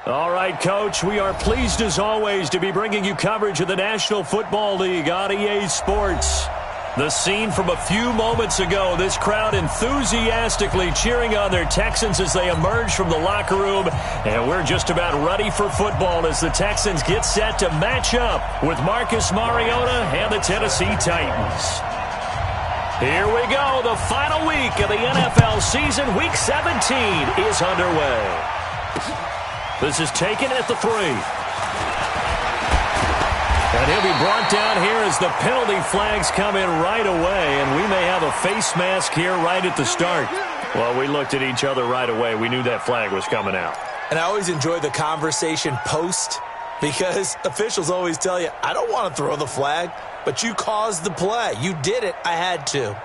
All right, Coach, we are pleased as always to be bringing you coverage of the National Football League on EA Sports. The scene from a few moments ago, this crowd enthusiastically cheering on their Texans as they emerge from the locker room. And we're just about ready for football as the Texans get set to match up with Marcus Mariota and the Tennessee Titans. Here we go. The final week of the NFL season, Week 17, is underway. This is taken at the 3. And he'll be brought down here as the penalty flags come in right away. And we may have a face mask here right at the start. Well, we looked at each other right away. We knew that flag was coming out. And I always enjoy the conversation post because officials always tell you, I don't want to throw the flag, but you caused the play. You did it. I had to.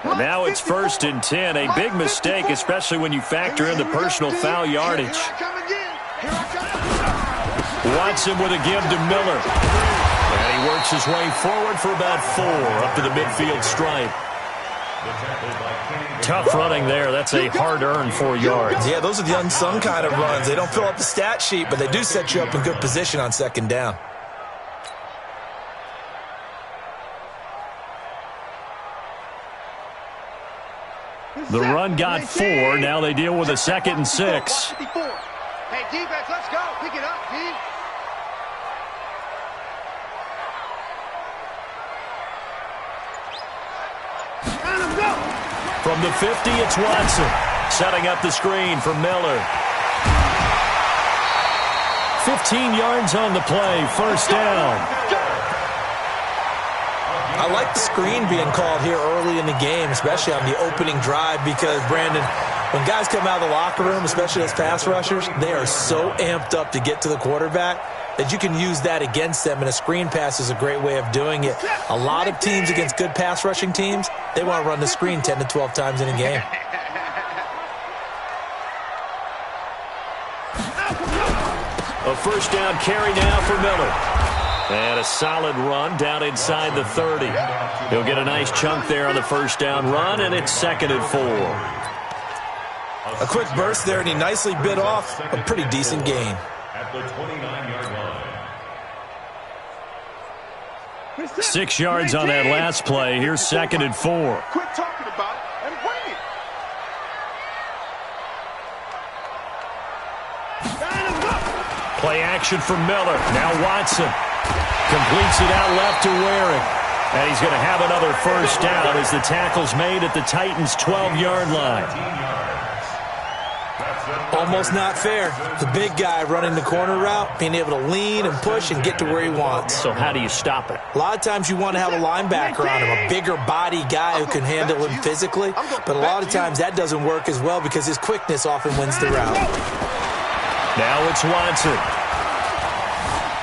And now it's 1st and 10. A big mistake, especially when you factor in the personal foul yardage. Watson with a give to Miller. And he works his way forward for about 4 up to the midfield stripe. Tough running there. That's a hard-earned 4 yards. Yeah, those are the unsung kind of runs. They don't fill up the stat sheet, but they do set you up in good position on 2nd down. The run got 4. Now they deal with a 2nd and 6. Hey, defense, let's go. Pick it up, D. From the 50, it's Watson. Setting up the screen for Miller. 15 yards on the play. 1st down. I like the screen being called here early in the game, especially on the opening drive, because, Brandon, when guys come out of the locker room, especially as pass rushers, they are so amped up to get to the quarterback that you can use that against them, and a screen pass is a great way of doing it. A lot of teams against good pass rushing teams, they want to run the screen 10 to 12 times in a game. A 1st down carry now for Miller. And a solid run down inside the 30. He'll get a nice chunk there on the 1st down run, and it's 2nd and 4. A quick burst there, and he nicely bit off a pretty decent gain. At the 29-yard line. 6 yards on that last play. Here's 2nd and 4. Quit talking about it and bring it. Play action for Miller. Now Watson completes it out left to Waring. And he's going to have another 1st down as the tackle's made at the Titans' 12-yard line. Almost not fair. The big guy running the corner route, being able to lean and push and get to where he wants. So how do you stop it? A lot of times you want to have a linebacker on him, a bigger body guy who can handle him physically. But a lot of times that doesn't work as well because his quickness often wins the route. Now it's Watson.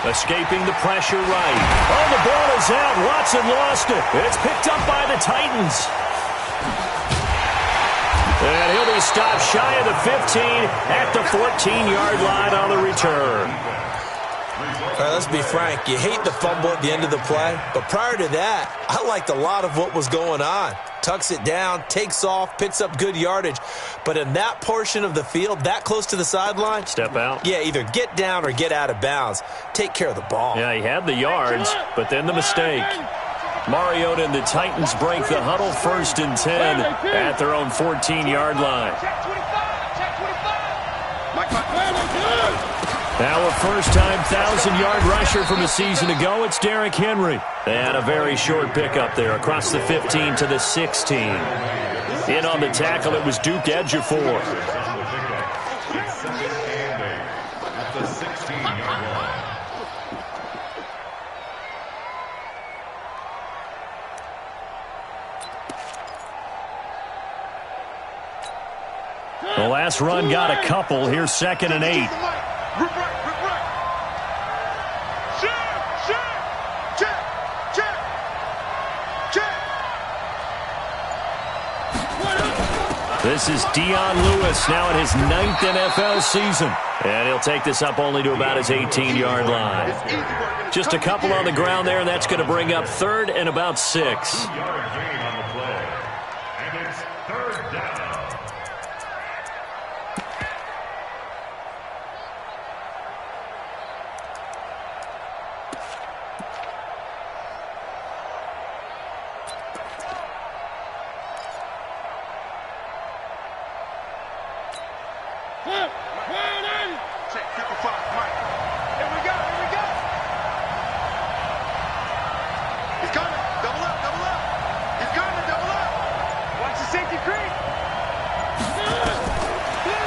Escaping the pressure right. Oh, the ball is out. Watson lost it. It's picked up by the Titans. And he'll be stopped shy of the 15 at the 14-yard line on the return. All right, let's be frank. You hate the fumble at the end of the play, but prior to that, I liked a lot of what was going on. Tucks it down, takes off, picks up good yardage. But in that portion of the field, that close to the sideline, step out. Yeah, either get down or get out of bounds. Take care of the ball. Yeah, he had the yards, but then the mistake. Mariota and the Titans break the huddle 1st and 10 at their own 14-yard line. Now a first-time 1,000-yard rusher from a season ago, it's Derrick Henry. And a very short pickup there across the 15 to the 16. In on the tackle, it was Duke Ejiofor. At the 16-yard line. The last run got a couple. Here's 2nd and 8. This is Dion Lewis now in his 9th NFL season. And he'll take this up only to about his 18-yard line. Just a couple on the ground there, and that's going to bring up 3rd and about 6. 2-yard gain on the play. And it's 3rd down.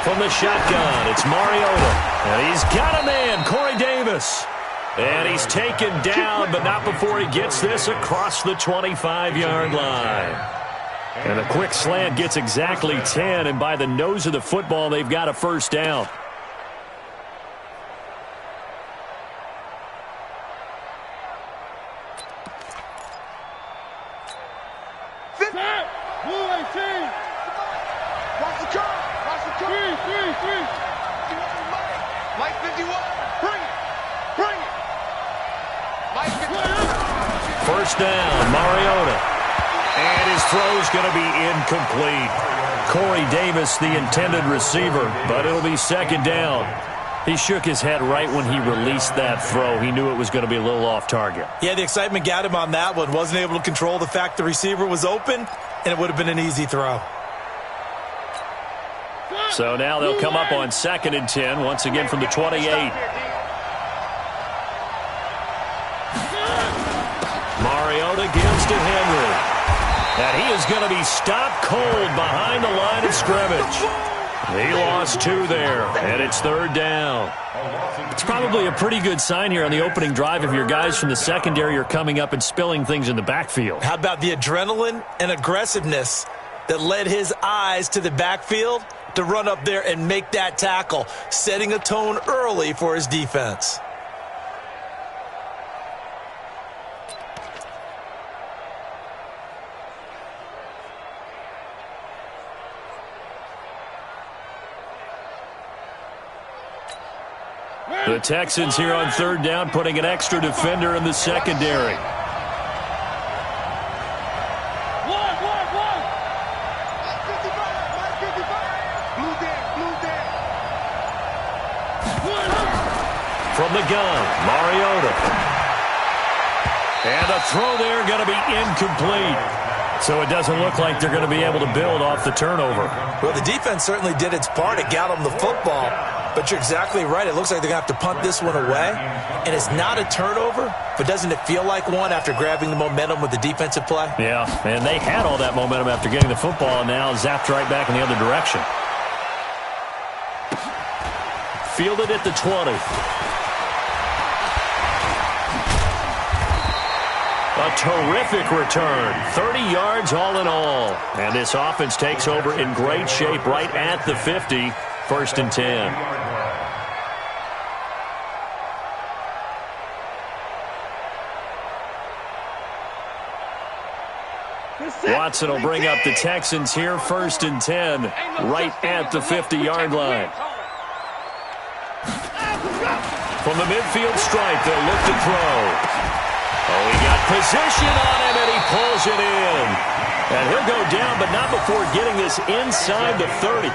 from the shotgun. It's Mariota. And he's got a man, Corey Davis. And he's taken down, but not before he gets this across the 25-yard line. And a quick slant gets exactly 10, and by the nose of the football, they've got a first down. First down, Mariota. And his throw's going to be incomplete. Corey Davis, the intended receiver, but it'll be second down. He shook his head right when he released that throw. He knew it was going to be a little off target. Yeah, the excitement got him on that one. Wasn't able to control the fact the receiver was open, and it would have been an easy throw. So now they'll come up on 2nd and 10, once again from the 28. Mariota gives to Henry. And he is going to be stopped cold behind the line of scrimmage. He lost 2 there, and it's 3rd down. It's probably a pretty good sign here on the opening drive if your guys from the secondary are coming up and spilling things in the backfield. How about the adrenaline and aggressiveness that led his eyes to the backfield to run up there and make that tackle, setting a tone early for his defense. The Texans here on 3rd down, putting an extra defender in the secondary. From the gun, Mariota. And the throw there going to be incomplete. So it doesn't look like they're going to be able to build off the turnover. Well, the defense certainly did its part. It got them the football. But you're exactly right. It looks like they're going to have to punt this one away. And it's not a turnover, but doesn't it feel like one after grabbing the momentum with the defensive play? Yeah, and they had all that momentum after getting the football, and now zapped right back in the other direction. Fielded at the 20. A terrific return. 30 yards all in all. And this offense takes over in great shape right at the 50. 1st and 10. Watson will bring up the Texans here. 1st and 10. Right at the 50-yard line. From the midfield stripe, they'll look to throw. Oh, he got position on him, and he pulls it in. And he'll go down, but not before getting this inside the 30.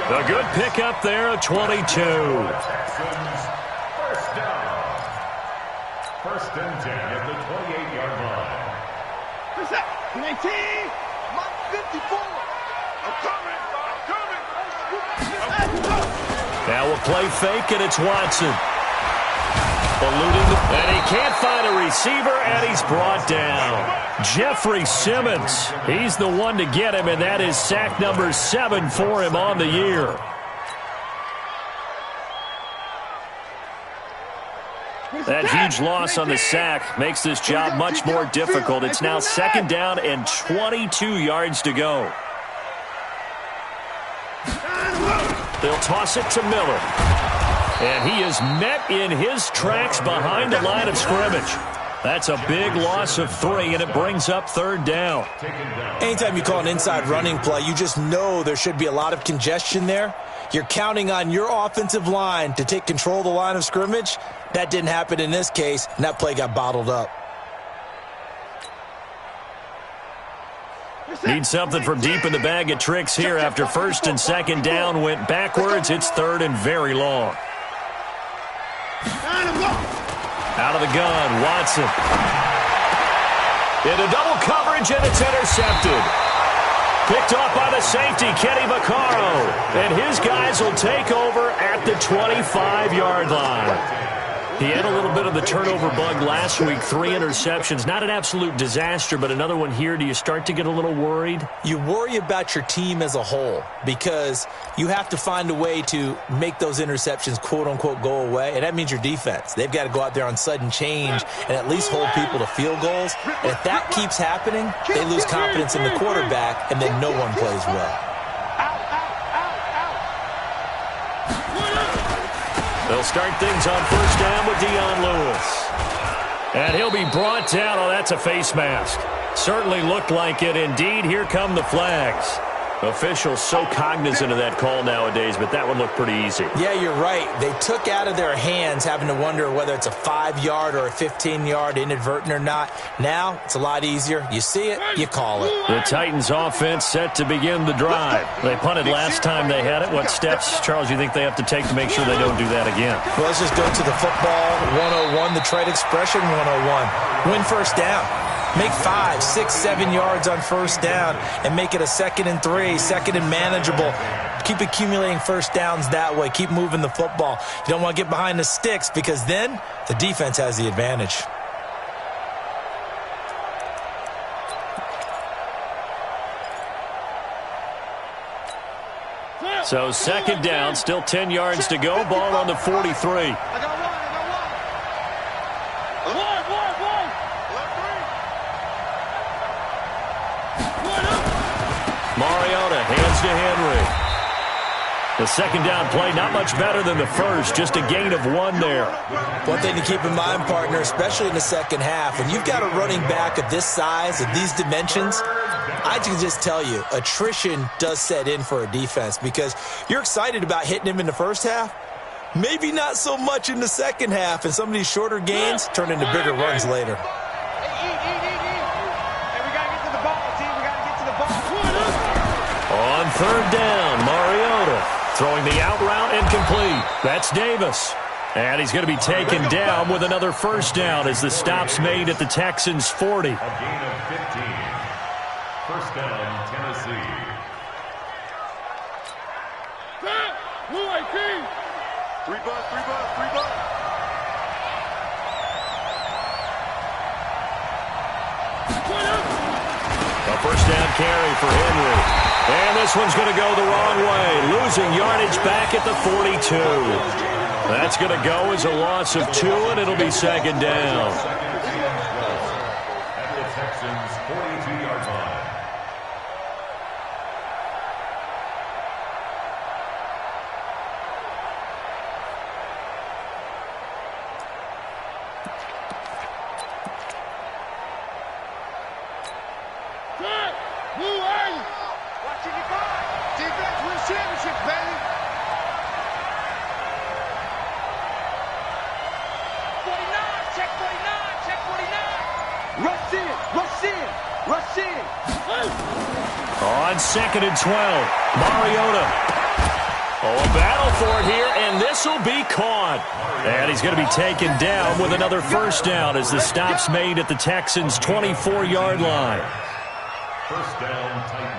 A good pickup there, a 22. Texans, first down. 1st and 10 at the 28-yard line. What's that? 19. My 54. I'm coming. Now we'll play fake, and it's Watson. And he can't find a receiver, and he's brought down. Jeffrey Simmons, he's the one to get him, and that is sack number 7 for him on the year. That huge loss on the sack makes this job much more difficult. It's now 2nd down and 22 yards to go. They'll toss it to Miller. And he is met in his tracks behind the line of scrimmage. That's a big loss of 3, and it brings up 3rd down. Anytime you call an inside running play, you just know there should be a lot of congestion there. You're counting on your offensive line to take control of the line of scrimmage. That didn't happen in this case, and that play got bottled up. Need something from deep in the bag of tricks here after 1st and 2nd down went backwards. It's 3rd and very long. Out of the gun, Watson. Into double coverage, and it's intercepted. Picked off by the safety, Kenny Vaccaro. And his guys will take over at the 25-yard line. He had a little bit of the turnover bug last week, 3 interceptions. Not an absolute disaster, but another one here. Do you start to get a little worried? You worry about your team as a whole because you have to find a way to make those interceptions, quote-unquote, go away, and that means your defense. They've got to go out there on sudden change and at least hold people to field goals. And if that keeps happening, they lose confidence in the quarterback, and then no one plays well. They'll start things on first down with Dion Lewis. And he'll be brought down. Oh, that's a face mask. Certainly looked like it. Indeed, here come the flags. Officials so cognizant of that call nowadays, but that one looked pretty easy. Yeah, you're right. They took out of their hands having to wonder whether it's a 5-yard or a 15-yard inadvertent or not. Now, it's a lot easier. You see it, you call it. The Titans offense set to begin the drive. They punted last time they had it. What steps, Charles, you think they have to take to make sure they don't do that again? Well, let's just go to the football 101, the trade expression 101. Win first down. Make 5, 6, 7 yards on first down and make it a 2nd and 3, 2nd and manageable. Keep accumulating first downs that way. Keep moving the football. You don't want to get behind the sticks because then the defense has the advantage. So 2nd down, still 10 yards to go. Ball on the 43. Mariota hands to Henry. The 2nd down play, not much better than the first, just a gain of 1 there. One thing to keep in mind, partner, especially in the second half, when you've got a running back of this size, of these dimensions, I can just tell you, attrition does set in for a defense because you're excited about hitting him in the first half. Maybe not so much in the second half, and some of these shorter gains turn into bigger runs later. On 3rd down, Mariota throwing the out route incomplete. That's Davis. And he's going to be taken down with another first down as the stop's made at the Texans' 40. A gain of 15. First down, Tennessee. Three bucks. A first down carry for Henry. And this one's going to go the wrong way. Losing yardage back at the 42. That's going to go as a loss of 2, and it'll be 2nd down. At the Texans' 42-yard line. Defense wins championships, baby. 49, check 49. Rush in. On 2nd and 12, Mariota. Oh, a battle for it here, and this will be caught. And he's going to be taken down with another first down as the stop's made at the Texans' 24-yard line. First down, Titans.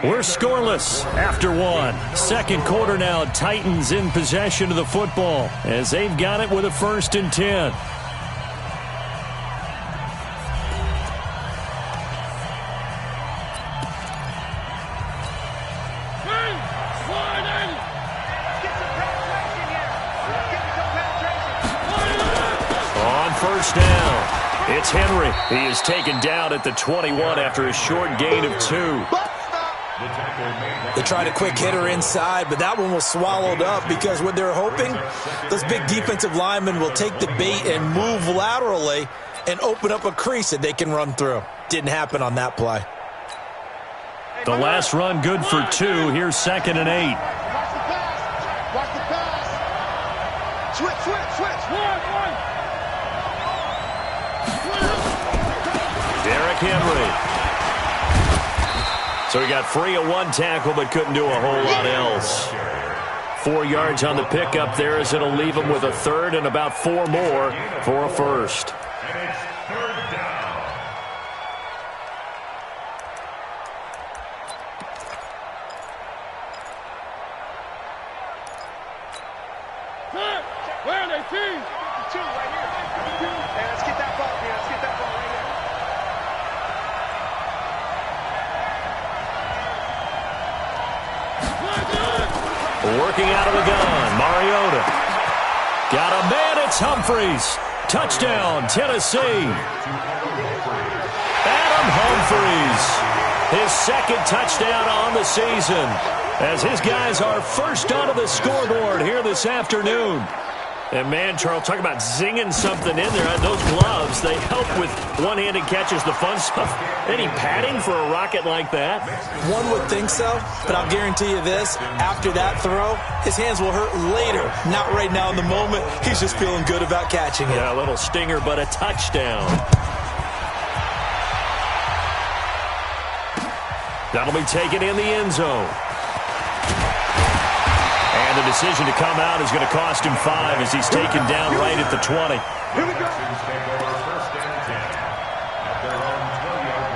We're scoreless after 1. 2nd quarter now, Titans in possession of the football as they've got it with a 1st and 10. On first down, it's Henry. He is taken down at the 21 after a short gain of 2. They tried a quick hitter inside, but that one was swallowed up because what they're hoping, those big defensive linemen will take the bait and move laterally and open up a crease that they can run through. Didn't happen on that play. The last run good for 2. Here's 2nd and 8. Watch the pass. Switch. Derrick Henry. So he got free of 1 tackle but couldn't do a whole lot else. 4 yards on the pickup there as it'll leave him with a 3rd and about 4 more for a first. And it's 3rd down. Working out of the gun, Mariota. Got a man, it's Humphries. Touchdown, Tennessee. Adam Humphries, his second touchdown on the season, as his guys are first onto the scoreboard here this afternoon. And, man, Charles, talk about zinging something in there. Those gloves, they help with one-handed catches, the fun stuff. Any padding for a rocket like that? One would think so, but I'll guarantee you this. After that throw, his hands will hurt later. Not right now in the moment. He's just feeling good about catching it. Yeah, a little stinger, but a touchdown. That'll be taken in the end zone. And the decision to come out is going to cost him 5 as he's taken down right at the 20. Here we go. Take over first and 10 at their own 20-yard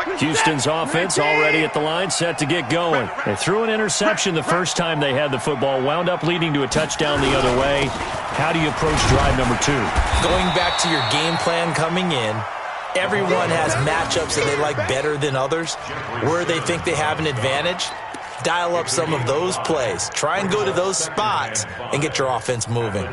line. Houston's offense already at the line, set to get going. They threw an interception the first time they had the football, wound up leading to a touchdown the other way. How do you approach drive number 2? Going back to your game plan coming in, everyone has matchups that they like better than others. Where they think they have an advantage, dial up some of those plays. Try and go to those spots and get your offense moving.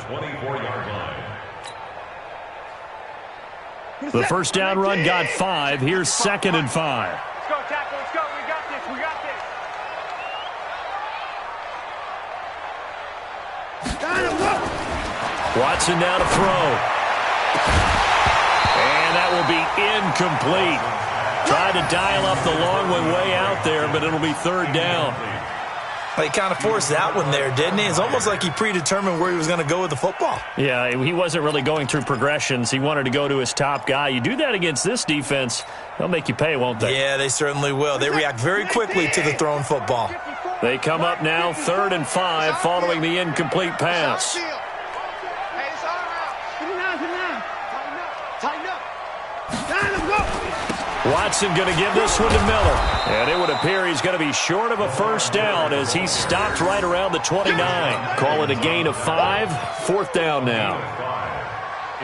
The first down run got 5. Here's 2nd and 5. Let's go, tackle. Let's go. We got this. We got this. Got him. Watson now to throw. And that will be incomplete. Tried to dial up the long one way out there, but it'll be 3rd down. He kind of forced that one there, didn't he? It's almost like he predetermined where he was going to go with the football. Yeah, he wasn't really going through progressions. He wanted to go to his top guy. You do that against this defense, they'll make you pay, won't they? Yeah, they certainly will. They react very quickly to the thrown football. They come up now 3rd and 5 following the incomplete pass. Watson going to give this one to Miller. And it would appear he's going to be short of a first down as he stopped right around the 29. Call it a gain of 5. 4th down now.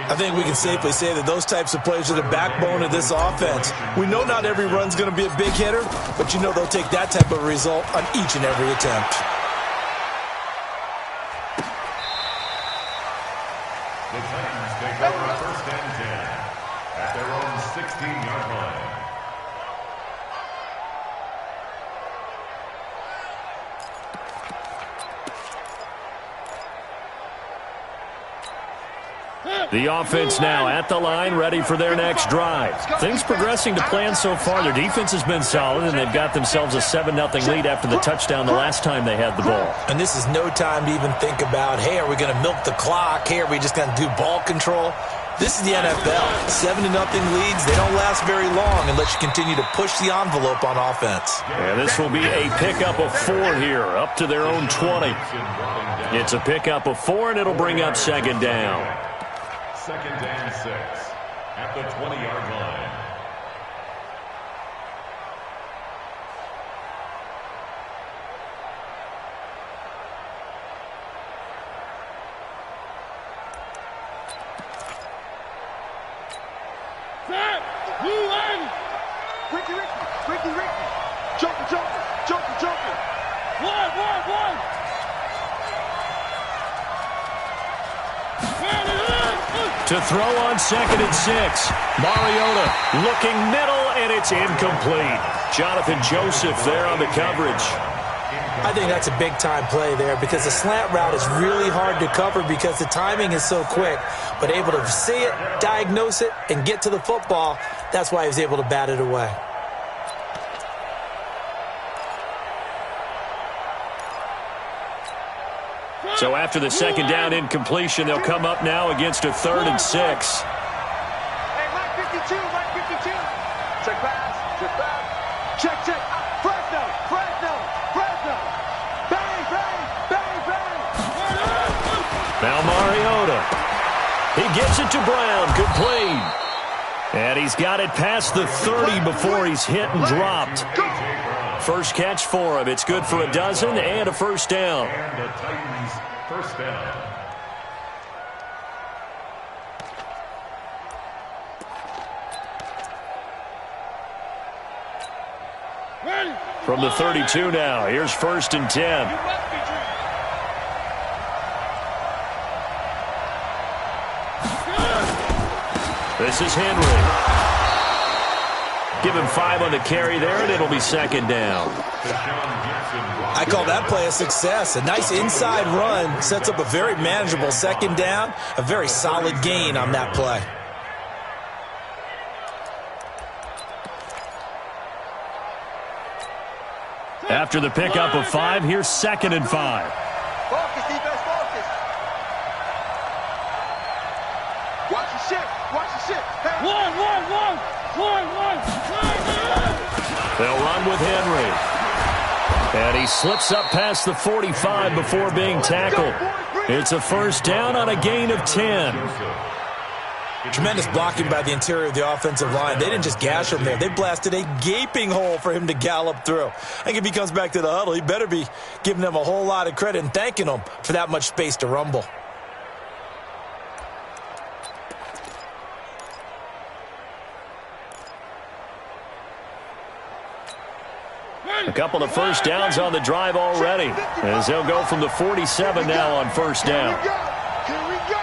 I think we can safely say that those types of plays are the backbone of this offense. We know not every run's going to be a big hitter, but you know they'll take that type of result on each and every attempt. The Titans take over first and 10 at their own 16-yard line. The offense now at the line, ready for their next drive. Things progressing to plan so far. Their defense has been solid, and they've got themselves a 7-0 lead after the touchdown the last time they had the ball. And this is no time to even think about, hey, are we going to milk the clock? Hey, are we just going to do ball control? This is the NFL. 7-0 leads, they don't last very long unless you continue to push the envelope on offense. And this will be a pickup of 4 here, up to their own 20. It's a pickup of 4, and it'll bring up 2nd down. 2nd and 6 at the 20-yard line. Ricky. Joker. One. To throw on 2nd and 6. Mariota looking middle, and it's incomplete. Jonathan Joseph there on the coverage. I think that's a big-time play there because the slant route is really hard to cover because the timing is so quick. But able to see it, diagnose it, and get to the football, that's why he was able to bat it away. So after the 2nd down incompletion, they'll come up now against a 3rd and 6. Hey, Mike 52. Check pass. Check. Fresno. Bang. Now Mariota. He gets it to Brown, complete. And he's got it past the 30 before he's hit and dropped. First catch for him. It's good for a dozen and a first down. And the Titans first down. From the 32 now, here's 1st and 10. This is Henry. Give him 5 on the carry there, and it'll be 2nd down. I call that play a success. A nice inside run sets up a very manageable 2nd down. A very solid gain on that play. After the pickup of 5, here's 2nd and 5. Focus, defense, focus. Watch the shit. Watch the shit. Hey. One. They'll run with Henry. And he slips up past the 45 before being tackled. It's a 1st down on a gain of 10. Tremendous blocking by the interior of the offensive line. They didn't just gash him there. They blasted a gaping hole for him to gallop through. I think if he comes back to the huddle, he better be giving them a whole lot of credit and thanking them for that much space to rumble. A couple of 1st downs on the drive already, as they'll go from the 47 now on 1st down. Here we go.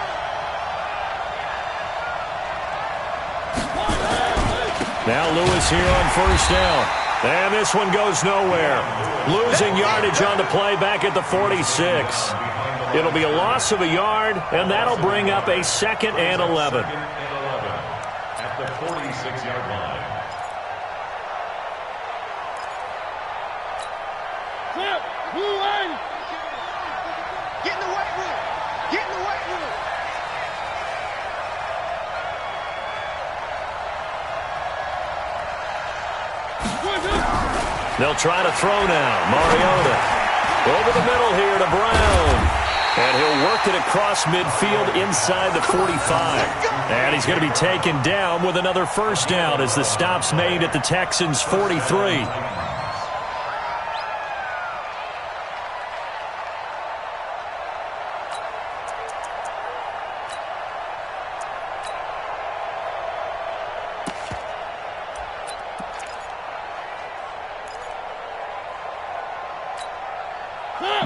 Now Lewis here on 1st down. And this one goes nowhere. Losing yardage on the play back at the 46. It'll be a loss of a yard, and that'll bring up a 2nd and 11. At the 46-yard line. Get in the weight room. Get in the weight room. They'll try to throw now. Mariota over the middle here to Brown. And he'll work it across midfield inside the 45. And he's going to be taken down with another 1st down as the stop's made at the Texans' 43.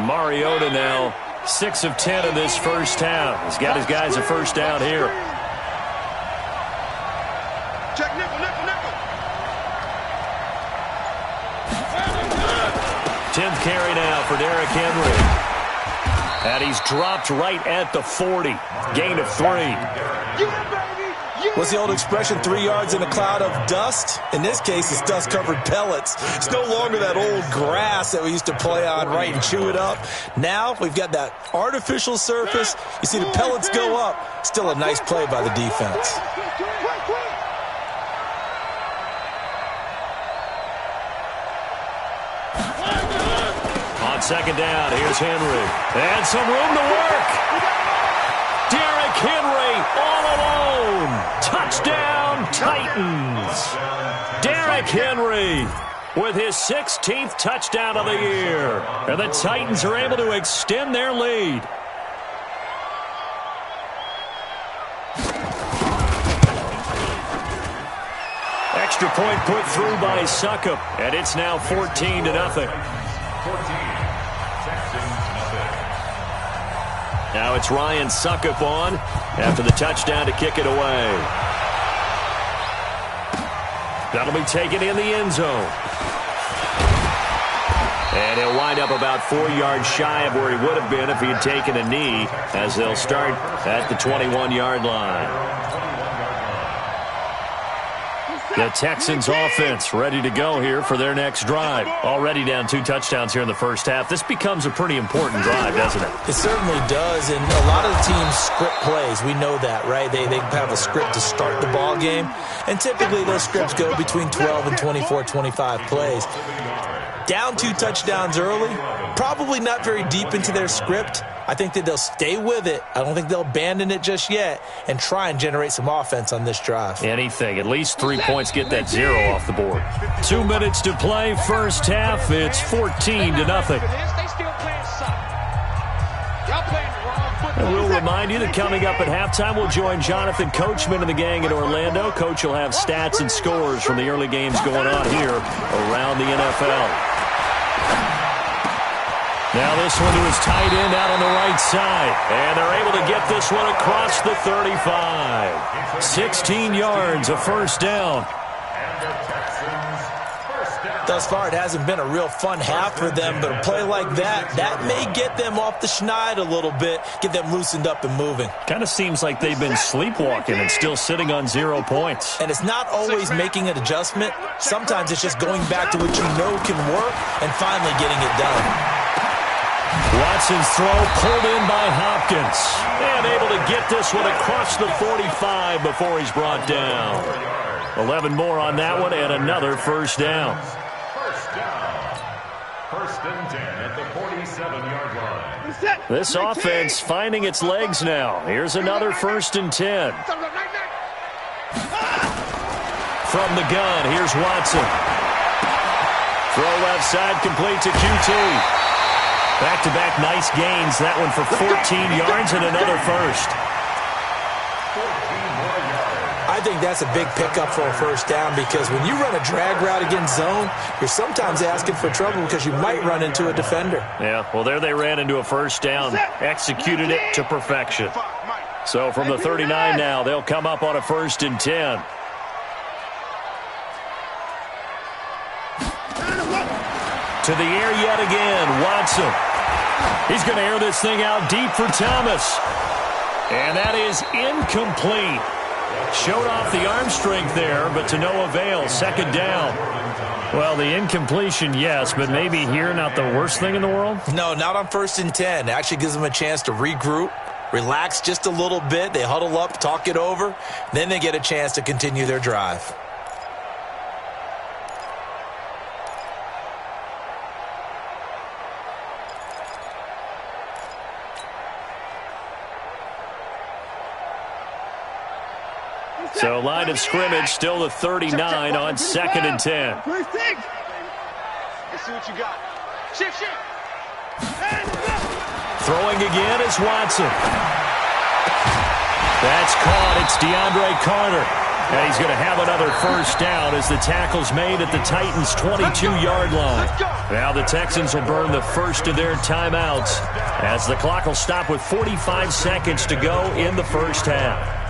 Mariota now 6 of 10 in this 1st half. He's got his guys a 1st down here. Check nickel. 10th carry now for Derrick Henry. And he's dropped right at the 40. Gain of 3. What's the old expression, 3 yards in a cloud of dust? In this case, it's dust-covered pellets. It's no longer that old grass that we used to play on, right, and chew it up. Now we've got that artificial surface. You see the pellets go up. Still a nice play by the defense. On 2nd down, here's Henry. And some room to work. Derrick Henry all alone. Touchdown, Titans. Derrick Henry with his 16th touchdown of the year. And the Titans are able to extend their lead. Extra point put through by Succop. And it's now 14-0. 14. Texans, nothing. Now it's Ryan Succop on after the touchdown to kick it away. That'll be taken in the end zone. And he'll wind up about 4 yards shy of where he would have been if he had taken a knee, as they'll start at the 21-yard line. The Texans offense ready to go here for their next drive. Already down 2 touchdowns here in the 1st half. This becomes a pretty important drive, doesn't it? It certainly does, and a lot of the teams script plays. We know that, right? They have a script to start the ball game, and typically those scripts go between 12 and 24, 25 plays. Down 2 touchdowns early, probably not very deep into their script. I think that they'll stay with it. I don't think they'll abandon it just yet and try and generate some offense on this drive. Anything. At least 3 points, get that 0 off the board. 2 minutes to play, 1st half. It's 14-0. They still playing soccer. And we'll remind you that coming up at halftime, we'll join Jonathan Coachman and the gang in Orlando. Coach will have stats and scores from the early games going on here around the NFL. Now this one to his tight end out on the right side. And they're able to get this one across the 35. 16 yards, a first down. Thus far, it hasn't been a real fun half for them, but a play like that may get them off the schneid a little bit, get them loosened up and moving. Kind of seems like they've been sleepwalking and still sitting on 0 points. And it's not always making an adjustment. Sometimes it's just going back to what you know can work and finally getting it done. Watson's throw pulled in by Hopkins. And able to get this one across the 45 before he's brought down. 11 more on that one and another first down. First and 10 at the 47-yard line. This offense finding its legs now. Here's another first and 10. From the gun, here's Watson. Throw left side, complete to QT. Back-to-back nice gains. That one for 14 yards and another first. I think that's a big pickup for a first down because when you run a drag route against zone, you're sometimes asking for trouble because you might run into a defender. Yeah, well, there they ran into a first down, executed it to perfection. So from the 39 now, they'll come up on a first and 10. To the air yet again, Watson. He's going to air this thing out deep for Thomas. And that is incomplete. Showed off the arm strength there, but to no avail. Second down. Well, the incompletion, yes, but maybe here not the worst thing in the world? No, not on first and 10. It actually gives them a chance to regroup, relax just a little bit. They huddle up, talk it over. Then they get a chance to continue their drive. So line of scrimmage still the 39 on second and 10. Let's see what you got. Shift. Throwing again is Watson. That's caught. It's DeAndre Carter. And he's going to have another first down as the tackle's made at the Titans' 22-yard line. Now the Texans will burn the first of their timeouts as the clock will stop with 45 seconds to go in the first half.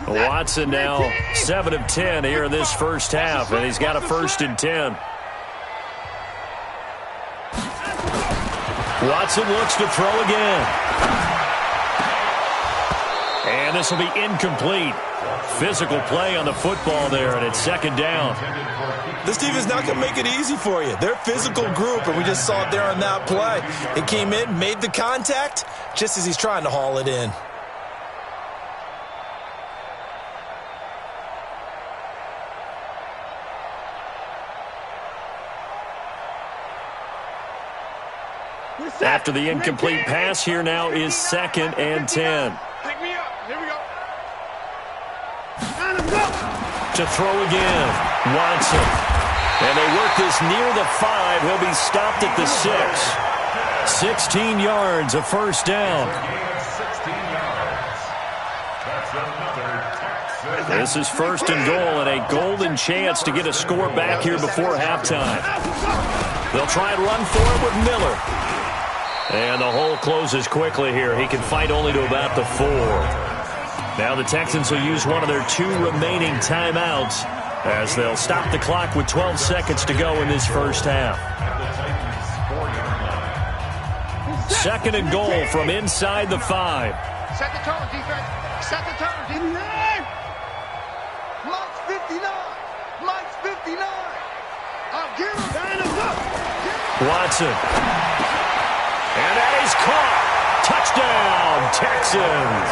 Watson now 7 of 10 here in this first half, and he's got a first and 10. Watson looks to throw again. And this will be incomplete. Physical play on the football there, and it's second down. This team is not going to make it easy for you. They're a physical group, and we just saw it there on that play. It came in, made the contact, just as he's trying to haul it in. After the incomplete pass, here now is second and 10. Pick me up. Here we go. To throw again, Watson. And they work this near the 5. He'll be stopped at the 6. 16 yards, a first down. This is first and goal and a golden chance to get a score back here before halftime. They'll try and run for it with Miller. And the hole closes quickly here. He can fight only to about the 4. Now the Texans will use one of their 2 remaining timeouts as they'll stop the clock with 12 seconds to go in this first half. Second and goal from inside the 5. Set the tone, defense. Set the tone, defense. Mike's 59. Mike's 59. I'll give him. Watson. And that is caught. Touchdown, Texans.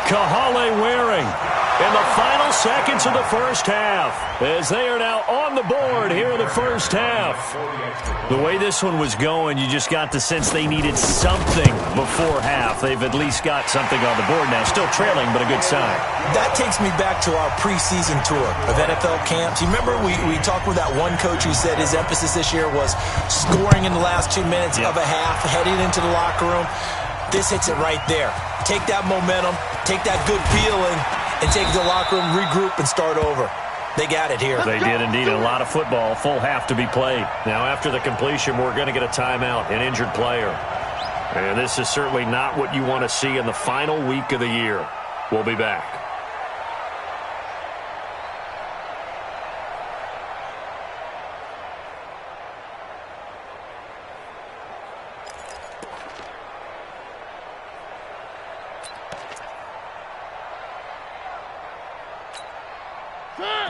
Kahale wearing in the final seconds of the first half, as they are now on the board here in the first half. The way this one was going, you just got the sense they needed something before half. They've at least got something on the board now. Still trailing, but a good sign. That takes me back to our preseason tour of NFL camps. You remember we talked with that one coach who said his emphasis this year was scoring in the last 2 minutes of a half, heading into the locker room. This hits it right there. Take that momentum, take that good feeling, and take it to the locker room, regroup, and start over. They got it here. They did indeed. A lot of football, full half to be played. Now, after the completion, we're going to get a timeout, an injured player. And this is certainly not what you want to see in the final week of the year. We'll be back.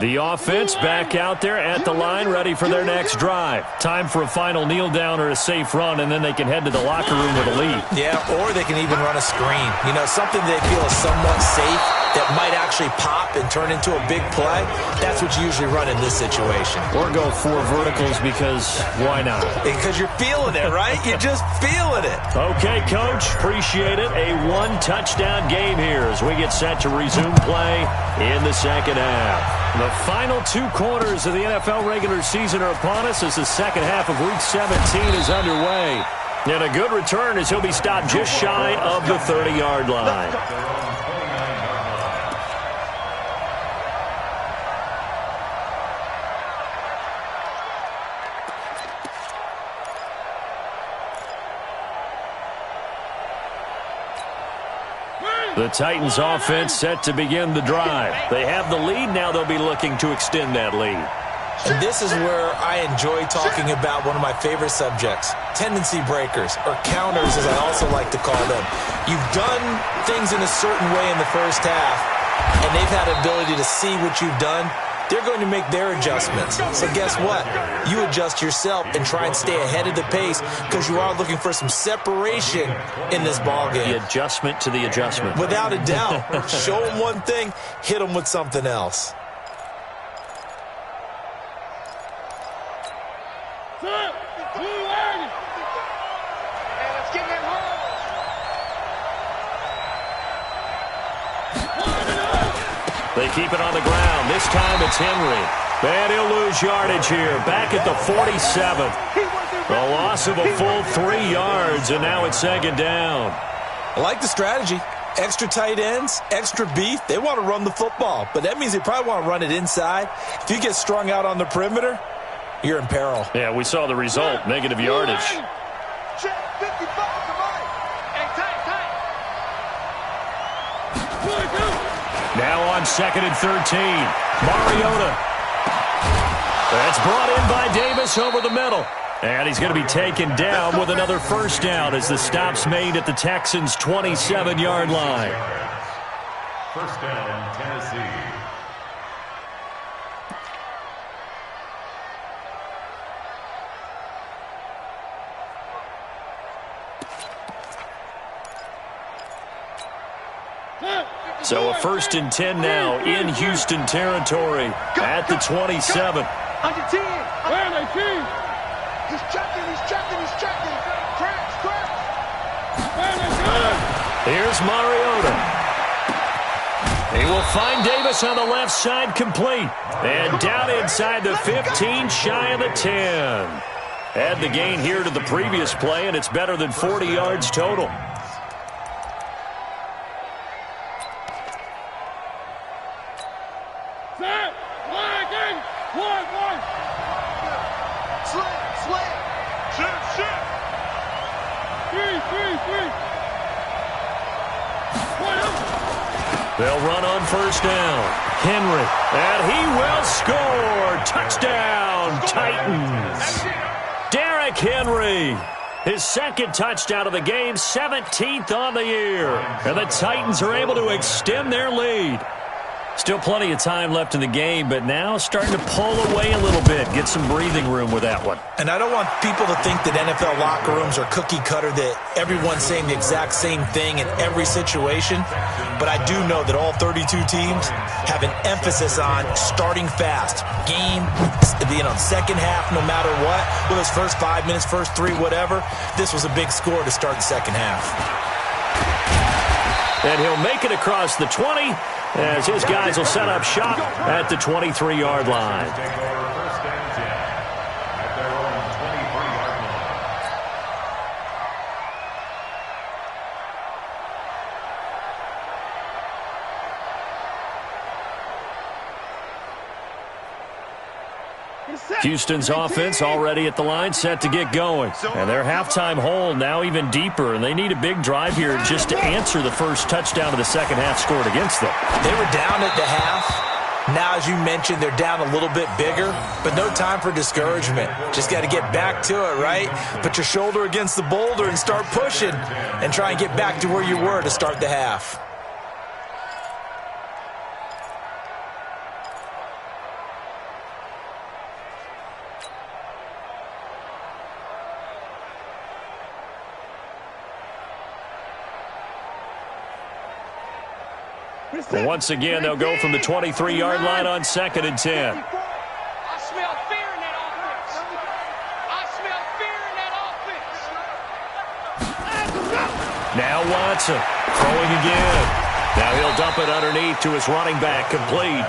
The offense back out there at the line, ready for their next drive. Time for a final kneel down or a safe run, and then they can head to the locker room with a lead. Yeah, or they can even run a screen. You know, something they feel is somewhat safe that might actually pop and turn into a big play. That's what you usually run in this situation. Or go 4 verticals because why not? Because you're feeling it, right? You're just feeling it. Okay, Coach. Appreciate it. A 1-touchdown game here as we get set to resume play in the second half. The final 2 quarters of the NFL regular season are upon us as the second half of Week 17 is underway. And a good return as he'll be stopped just shy of the 30-yard line. The Titans offense set to begin the drive. They have the lead. Now they'll be looking to extend that lead. And this is where I enjoy talking about one of my favorite subjects, tendency breakers, or counters as I also like to call them. You've done things in a certain way in the first half, and they've had the ability to see what you've done. They're going to make their adjustments. So guess what? You adjust yourself and try and stay ahead of the pace because you are looking for some separation in this ballgame. The adjustment to the adjustment. Without a doubt. Show them one thing, hit them with something else. They keep it on the ground. This time it's Henry. And he'll lose yardage here. Back at the 47. A loss of a full 3 yards, and now it's second down. I like the strategy. Extra tight ends, extra beef. They want to run the football, but that means they probably want to run it inside. If you get strung out on the perimeter, you're in peril. Yeah, we saw the result. Negative yardage. Now on 2nd and 13. Mariota. That's brought in by Davis over the middle. And he's going to be taken down with another first down as the stop's made at the Texans' 27-yard line. First down, Tennessee. So a 1st and 10 now in Houston territory at the 27. On your team. Where are they, team? He's checking. Crash. Here's Mariota. He will find Davis on the left side, complete. And down inside the 15, shy of the 10. Add the gain here to the previous play, and it's better than 40 yards total. They'll run on first down. Henry, and he will score. Touchdown, Titans. Derrick Henry, his 2nd touchdown of the game, 17th on the year. And the Titans are able to extend their lead. Still plenty of time left in the game, but now starting to pull away a little bit. Get some breathing room with that one. And I don't want people to think that NFL locker rooms are cookie cutter, that everyone's saying the exact same thing in every situation. But I do know that all 32 teams have an emphasis on starting fast. Game, second half, no matter what. Well, those first 5 minutes, first 3, whatever. This was a big score to start the second half. And he'll make it across the 20 as his guys will set up shop at the 23-yard line. Houston's offense already at the line, set to get going. And their halftime hole now even deeper, and they need a big drive here just to answer the first touchdown of the second half scored against them. They were down at the half. Now, as you mentioned, they're down a little bit bigger, but no time for discouragement. Just got to get back to it, right? Put your shoulder against the boulder and start pushing and try and get back to where you were to start the half. Once again, they'll go from the 23-yard line on 2nd and 10. I smell fear in that offense. I smell fear in that offense. Now Watson throwing again. Now he'll dump it underneath to his running back, complete.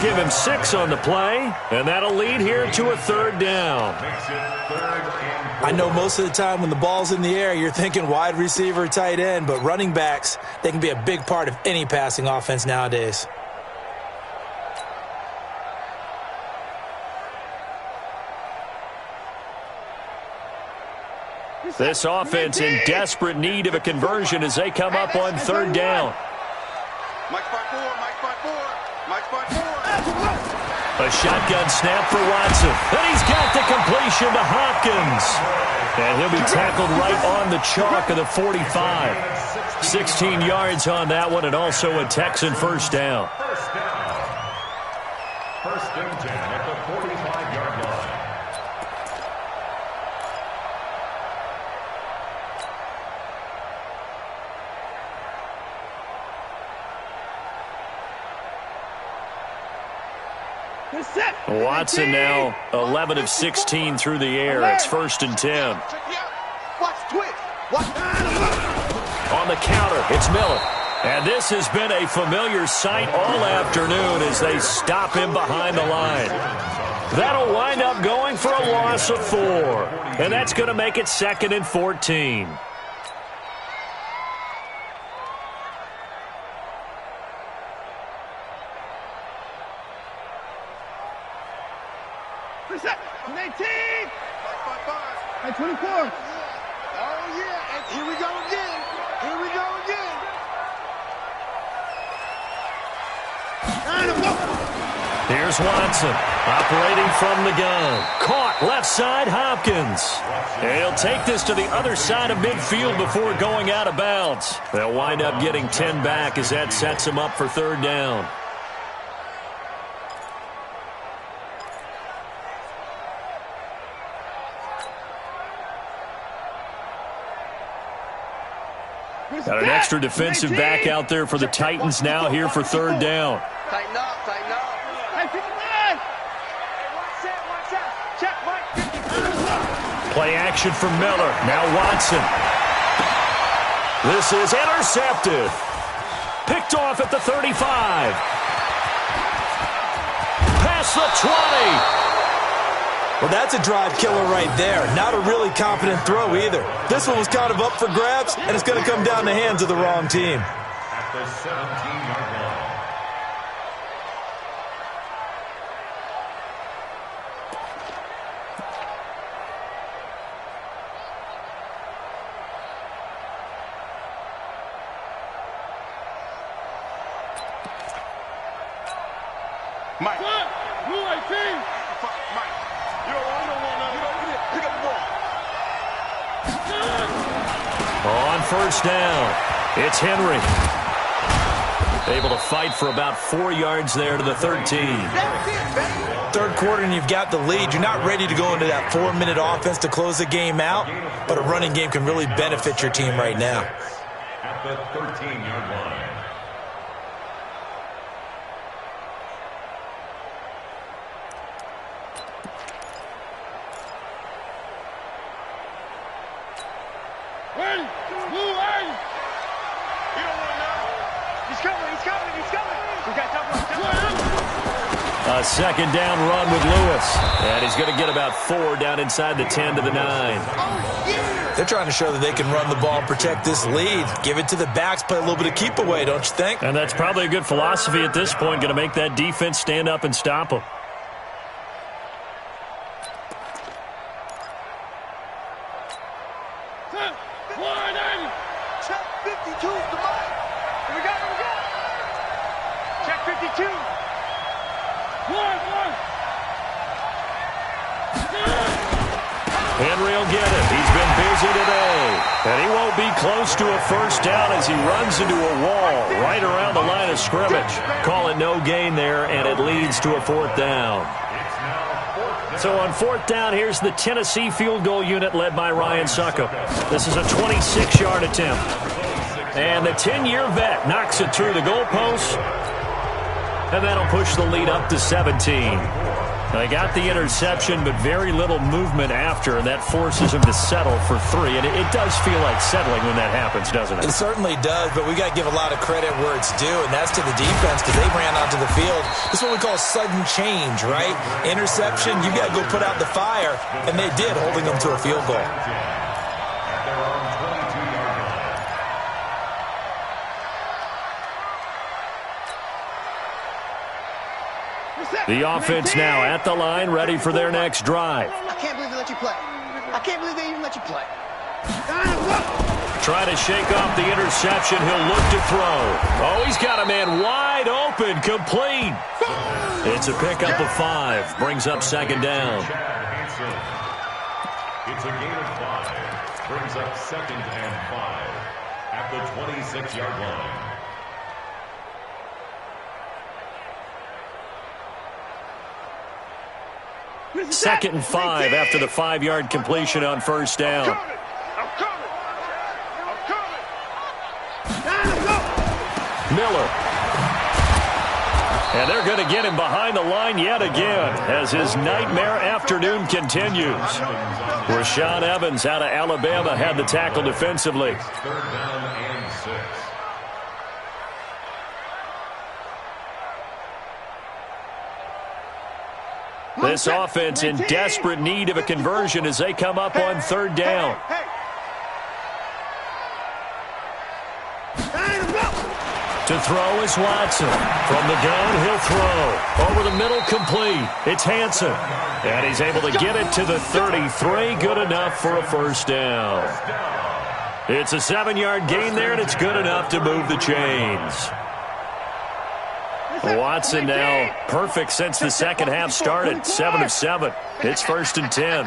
Give him 6 on the play, and that'll lead here to a 3rd down. I know most of the time when the ball's in the air, you're thinking wide receiver, tight end, but running backs, they can be a big part of any passing offense nowadays. This offense in desperate need of a conversion as they come up on 3rd down. Mike by 4, Mike by 4, Mike by 4. A shotgun snap for Watson. And he's got the completion to Hopkins. And he'll be tackled right on the chalk of the 45. 16 yards on that one, and also a Texan first down. First and 10 at the 45-yard line. Watson now 11 of 16 through the air. It's 1st and 10. Watch twitch. Watch. On the counter, it's Miller. And this has been a familiar sight all afternoon as they stop him behind the line. That'll wind up going for a loss of 4. And that's going to make it 2nd and 14. Reset. 19. 24. Oh, yeah. And here we go again. Here we go again. Here's Watson operating from the gun. Caught left side, Hopkins. And he'll take this to the other side of midfield before going out of bounds. They'll wind up getting 10 back as that sets him up for 3rd down. Got an extra defensive back out there for the Titans now here for 3rd down. Tighten up, tighten up. Hey, 59. Hey, watch that, watch that. Check, Mike. Play action from Miller. Now Watson. This is intercepted. Picked off at the 35. Past the 20. Well, that's a drive killer right there. Not a really confident throw either. This one was kind of up for grabs, and it's going to come down the hands of the wrong team. At the 17-yard line. Mike. Blue 18. Mike. You don't want none. You don't get it. Pick up the ball. On 1st down, it's Henry. Able to fight for about 4 yards there to the 13. Third quarter and you've got the lead. You're not ready to go into that 4-minute offense to close the game out, but a running game can really benefit your team right now. At the 13-yard line. A second down run with Lewis. And he's going to get about 4 down inside the 10 to the 9. They're trying to show that they can run the ball and protect this lead. Give it to the backs, play a little bit of keep away, don't you think? And that's probably a good philosophy at this point. Going to make that defense stand up and stop them. Check 52 is the mic. Here we go. Check 52. Henry will get it. He's been busy today. And he won't be close to a first down as he runs into a wall right around the line of scrimmage. Call it no gain there, and it leads to a 4th down. So on 4th down, here's the Tennessee field goal unit led by Ryan Succop. This is a 26-yard attempt. And the 10-year vet knocks it through the goalpost. And that'll push the lead up to 17. They got the interception, but very little movement after, and that forces them to settle for 3. And it does feel like settling when that happens, doesn't it? It certainly does, but we got to give a lot of credit where it's due, and that's to the defense because they ran onto the field. This is what we call sudden change, right? Interception, you got to go put out the fire, and they did, holding them to a field goal. The offense now at the line, ready for their next drive. I can't believe they let you play. I can't believe they even let you play. Try to shake off the interception. He'll look to throw. Oh, he's got a man wide open, complete. It's a pickup of 5. Brings up 2nd down. It's a gain of 5. Brings up 2nd and 5 at the 26-yard line. Second and 5 after the 5-yard completion on first down. Miller. And they're going to get him behind the line yet again as his nightmare afternoon continues. Rashaan Evans out of Alabama had the tackle defensively. 3rd down and 6. This offense in desperate need of a conversion as they come up on 3rd down. To throw is Watson. From the gun, he'll throw. Over the middle, complete. It's Hanson. And he's able to get it to the 33. Good enough for a first down. It's a 7-yard gain there, and it's good enough to move the chains. Watson now perfect since the second half started. 7 of 7. It's 1st and 10.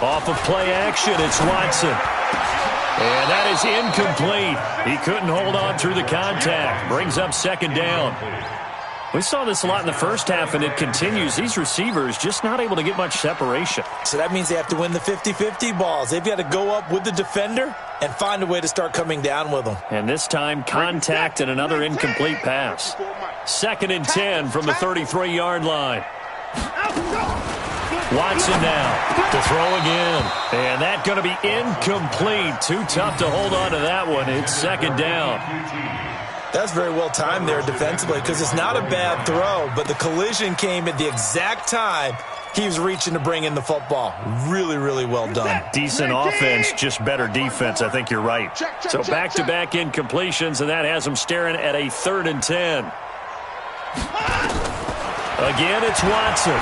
Off of play action, it's Watson. And that is incomplete. He couldn't hold on through the contact. Brings up 2nd down. We saw this a lot in the first half, and it continues. These receivers just not able to get much separation. So that means they have to win the 50-50 balls. They've got to go up with the defender and find a way to start coming down with them. And this time, contact and another incomplete pass. 2nd and 10 from the 33-yard line. Watson now to throw again. And that's going to be incomplete. Too tough to hold on to that one. It's 2nd down. That's very well timed there defensively because it's not a bad throw, but the collision came at the exact time he was reaching to bring in the football. Really, really well done. Decent offense, just better defense. I think you're right. So back-to-back incompletions, and that has him staring at a 3rd and 10. Again, it's Watson.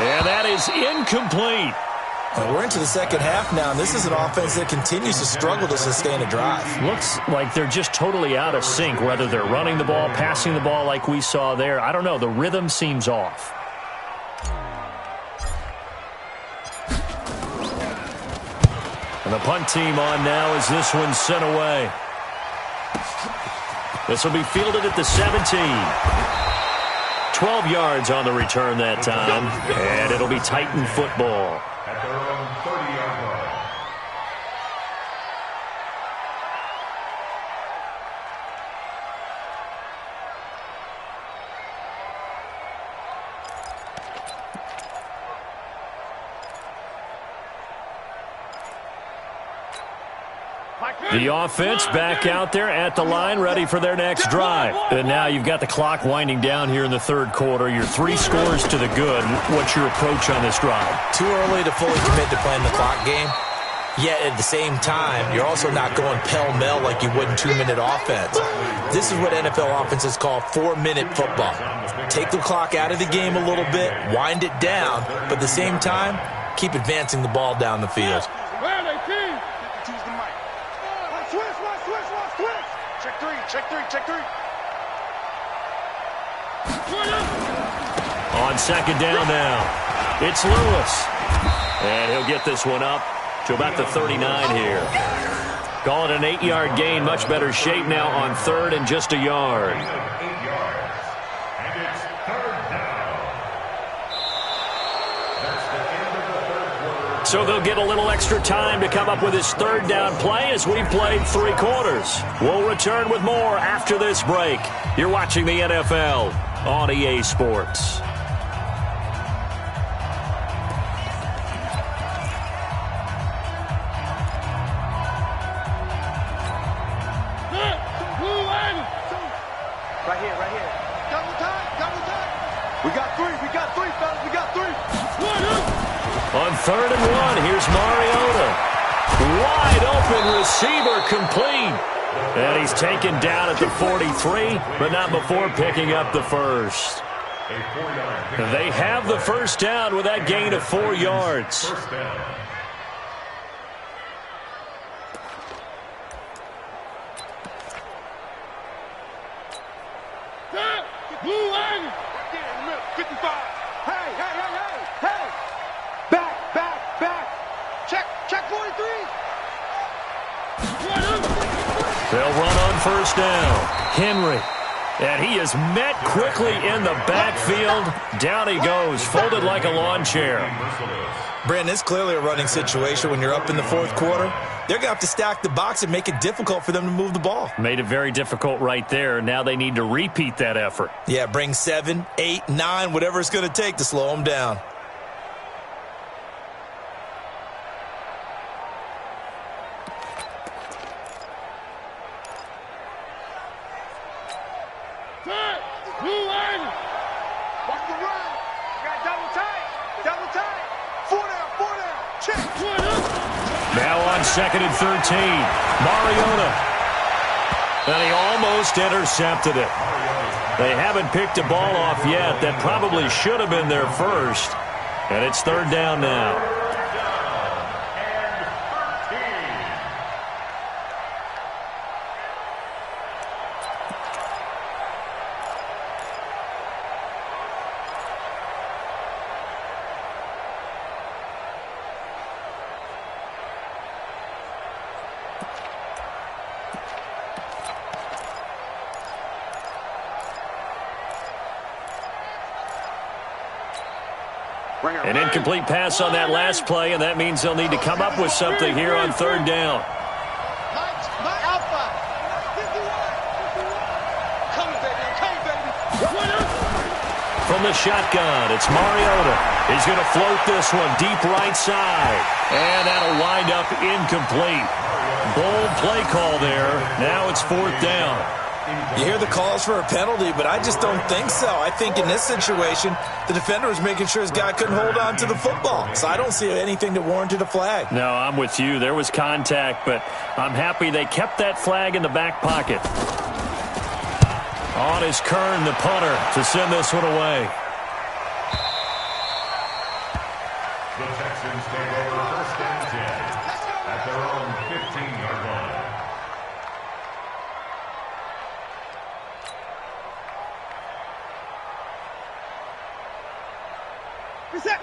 And that is incomplete. Well, we're into the second half now, and this is an offense that continues to struggle to sustain a drive. Looks like they're just totally out of sync, whether they're running the ball, passing the ball like we saw there. I don't know. The rhythm seems off. And the punt team on now as this one's sent away. This will be fielded at the 17. 12 yards on the return that time. And it'll be Titan football. At their own 30-yard line. The offense back out there at the line, ready for their next drive. And now you've got the clock winding down here in the third quarter. You're 3 scores to the good. What's your approach on this drive? Too early to fully commit to playing the clock game. Yet at the same time, you're also not going pell-mell like you would in 2-minute offense. This is what NFL offenses call 4-minute football. Take the clock out of the game a little bit, wind it down, but at the same time, keep advancing the ball down the field. Check three. On second down now, it's Lewis. And he'll get this one up to about the 39 here. Call it an 8-yard gain, much better shape now on third and just a yard. 8 yards. And it's third down. That's the end of the third quarter. So they'll get a little extra time to come up with his third down play as we've played 3 quarters. We'll return with more after this break. You're watching the NFL on EA Sports. Right here. Double time. We got three, fellas. We got three. On third and 1, here's Mariota. Wide open receiver complete. And he's taken down at the 43, but not before picking up the first. They have the first down with that gain of 4 yards. First down. Blue line. 55. Hey. Back. Check 43. They'll run on first down. Henry. And he is met quickly in the backfield. Down he goes, folded like a lawn chair. Brandon, it's clearly a running situation when you're up in the fourth quarter. They're going to have to stack the box and make it difficult for them to move the ball. Made it very difficult right there. Now they need to repeat that effort. Yeah, bring 7, 8, 9, whatever it's going to take to slow them down. Blue line. Watch the run. Got double tight. 4 down. Check. Now on second and 13, Mariota. And he almost intercepted it. They haven't picked a ball off yet. That probably should have been their first. And it's third down now. An incomplete pass on that last play, and that means they'll need to come up with something here on third down. From the shotgun, it's Mariota. He's going to float this one deep right side. And that'll wind up incomplete. Bold play call there. Now it's fourth down. You hear the calls for a penalty, but I just don't think so. I think in this situation, the defender was making sure his guy couldn't hold on to the football. So I don't see anything that warranted a flag. No, I'm with you. There was contact, but I'm happy they kept that flag in the back pocket. On is Kern, the punter, to send this one away. The Texans take over first and 10 at their own 15-yard line.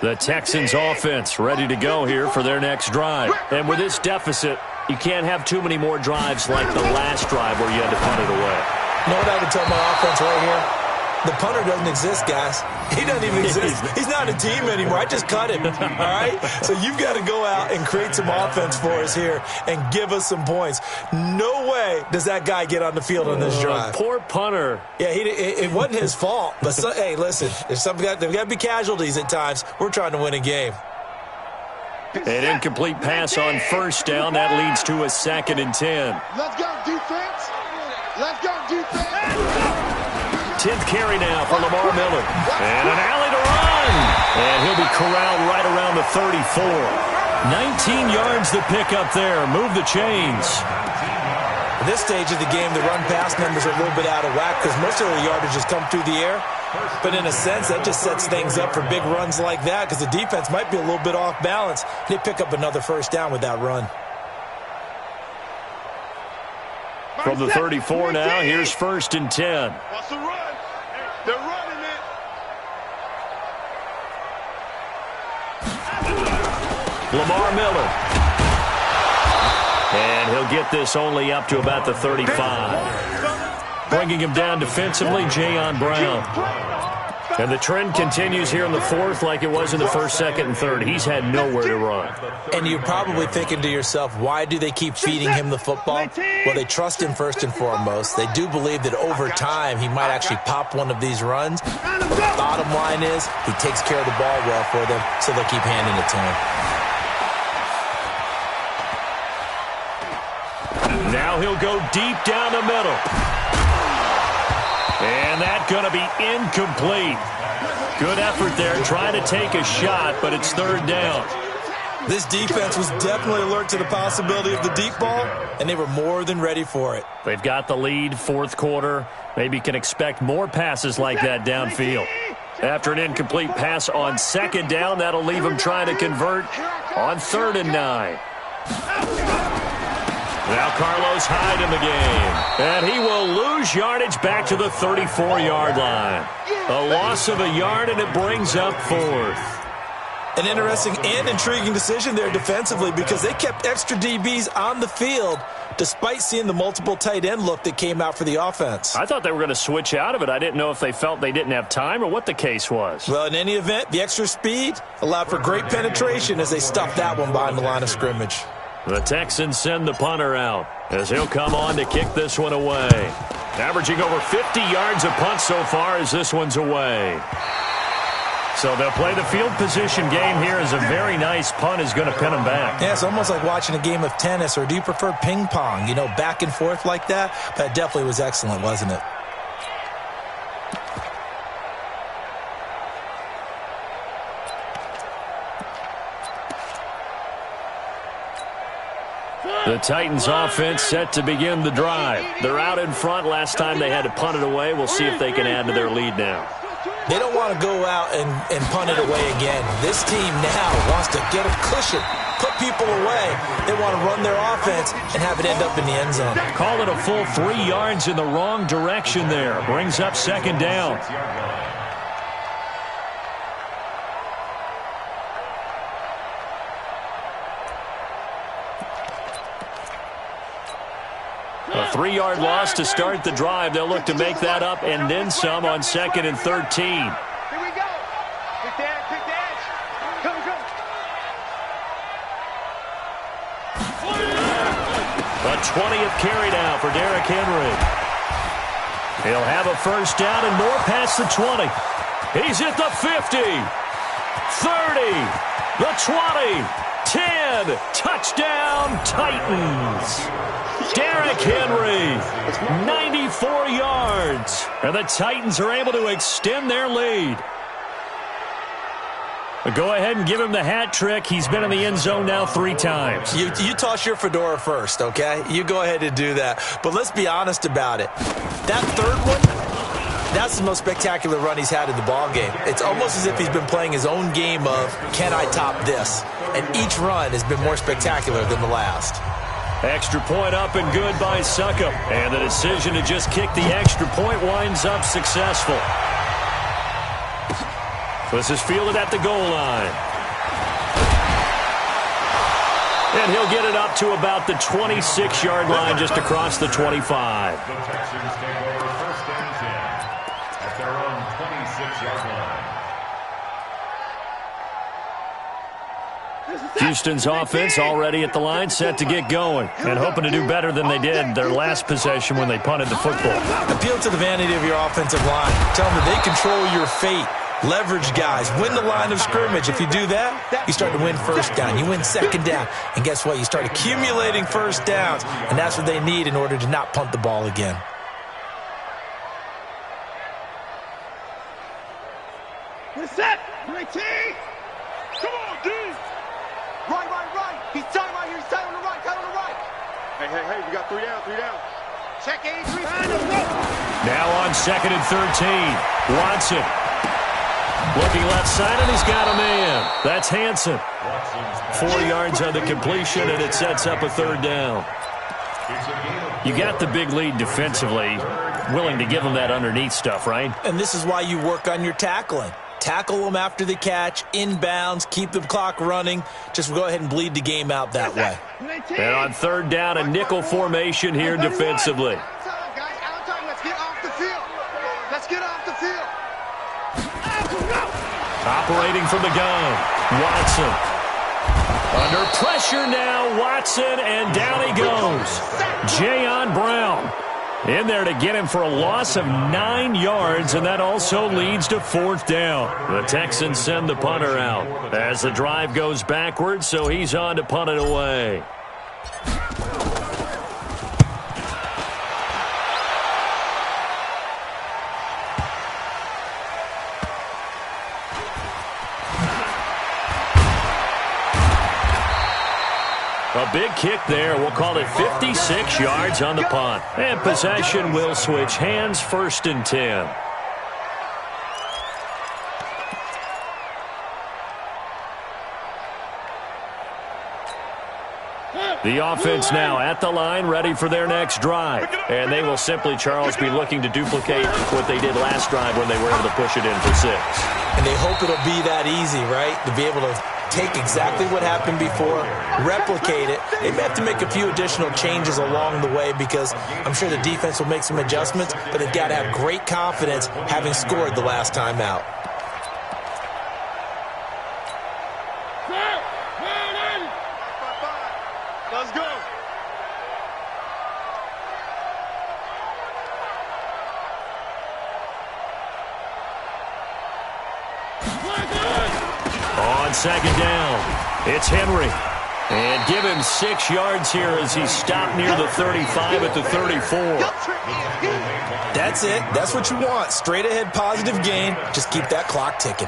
The Texans offense ready to go here for their next drive. And with this deficit, you can't have too many more drives like the last drive where you had to punt it away. You know what I would tell my offense right here? The punter doesn't exist, guys. He doesn't even exist. He's not a team anymore. I just cut him, all right? So you've got to go out and create some offense for us here and give us some points. No way does that guy get on the field on this drive. Poor punter. Yeah, it wasn't his fault. But, hey, listen, there's got to be casualties at times. We're trying to win a game. An incomplete pass on first down. That leads to a 2nd and 10. Let's go, defense. Let's go, defense. 10th carry now for Lamar Miller. And an alley to run. And he'll be corralled right around the 34. 19 yards to pick up there. Move the chains. At this stage of the game, the run-pass numbers are a little bit out of whack because most of the yardage has come through the air. But in a sense, that just sets things up for big runs like that because the defense might be a little bit off balance. They pick up another first down with that run. From the 34 now, here's 1st and 10. What's the run? They're running it. Lamar Miller. And he'll get this only up to about the 35. Bringing him down defensively, Jayon Brown. And the trend continues here in the 4th like it was in the 1st, 2nd, and 3rd. He's had nowhere to run. And you're probably thinking to yourself, why do they keep feeding him the football? Well, they trust him first and foremost. They do believe that over time he might actually pop one of these runs. The bottom line is he takes care of the ball well for them, so they'll keep handing it to him. Now he'll go deep down the middle. And that's going to be incomplete. Good effort there, trying to take a shot, but it's 3rd down. This defense was definitely alert to the possibility of the deep ball, and they were more than ready for it. They've got the lead, 4th quarter. Maybe can expect more passes like that downfield. After an incomplete pass on 2nd down, that'll leave them trying to convert on 3rd and 9. Now Carlos Hyde in the game. And he will lose yardage back to the 34-yard line. A loss of a yard, and it brings up 4th. An interesting and intriguing decision there defensively because they kept extra DBs on the field despite seeing the multiple tight end look that came out for the offense. I thought they were going to switch out of it. I didn't know if they felt they didn't have time or what the case was. Well, in any event, the extra speed allowed for great penetration as they stuffed that one behind the line of scrimmage. The Texans send the punter out as he'll come on to kick this one away. Averaging over 50 yards a punt so far as this one's away. So they'll play the field position game here as a very nice punt is going to pin them back. Yeah, it's almost like watching a game of tennis, or do you prefer ping pong? You know, back and forth like that? That definitely was excellent, wasn't it? The Titans offense set to begin the drive. They're out in front. Last time they had to punt it away. We'll see if they can add to their lead now. They don't want to go out and punt it away again. This team now wants to get a cushion, put people away. They want to run their offense and have it end up in the end zone. Call it a full 3 yards in the wrong direction there. Brings up 2nd down. A 3-yard loss to start the drive. They'll look to make that up and then some on 2nd and 13. Here we go. Pick the edge. Come. A 20th carry now for Derrick Henry. He'll have a first down and more past the 20. He's at the 50. 30. The 20. 10. Touchdown, Titans. Derrick Henry, 94 yards. And the Titans are able to extend their lead. But go ahead and give him the hat trick. He's been in the end zone now 3 times. You toss your fedora first, okay? You go ahead and do that. But let's be honest about it. That 3rd one, that's the most spectacular run he's had in the ballgame. It's almost as if he's been playing his own game of, can I top this? And each run has been more spectacular than the last. Extra point up and good by Succop. And the decision to just kick the extra point winds up successful. This is fielded at the goal line. And he'll get it up to about the 26-yard line, just across the 25. The Texans take over first and 10 at their own 26-yard line. Houston's offense already at the line, set to get going, and hoping to do better than they did their last possession when they punted the football. Appeal to the vanity of your offensive line. Tell them that they control your fate. Leverage guys. Win the line of scrimmage. If you do that, you start to win first down. You win second down. And guess what? You start accumulating first downs. And that's what they need in order to not punt the ball again. We're set. Great team. Come on, D. Right. He's tight right here. He's tight on the right. Tight on the right. Hey. We got 3 down. Check 83. Now on 2nd and 13. Watson. Looking left side, and he's got a man. That's Hansen. 4 yards on the completion, and it sets up a 3rd down. You got the big lead defensively. Willing to give them that underneath stuff, right? And this is why you work on your tackling. Tackle them after the catch, inbounds, keep the clock running. Just go ahead and bleed the game out that way. And on 3rd down, a nickel formation here defensively. Let's get off the field. Operating from the gun, Watson. Under pressure now, Watson, and down he goes. Jayon Brown in there to get him for a loss of 9 yards, and that also leads to 4th down. The Texans send the punter out as the drive goes backwards, so he's on to punt it away. A big kick there. We'll call it 56 yards on the punt. And possession will switch hands, 1st and 10. The offense now at the line, ready for their next drive. And they will simply, Charles, be looking to duplicate what they did last drive when they were able to push it in for 6. And they hope it'll be that easy, right? To be able to take exactly what happened before, replicate it. They may have to make a few additional changes along the way because I'm sure the defense will make some adjustments, but they've got to have great confidence having scored the last time out. Let's go. On 2nd down, it's Henry. And give him 6 yards here as he's stopped near the 35 at the 34. That's it. That's what you want. Straight ahead positive gain. Just keep that clock ticking.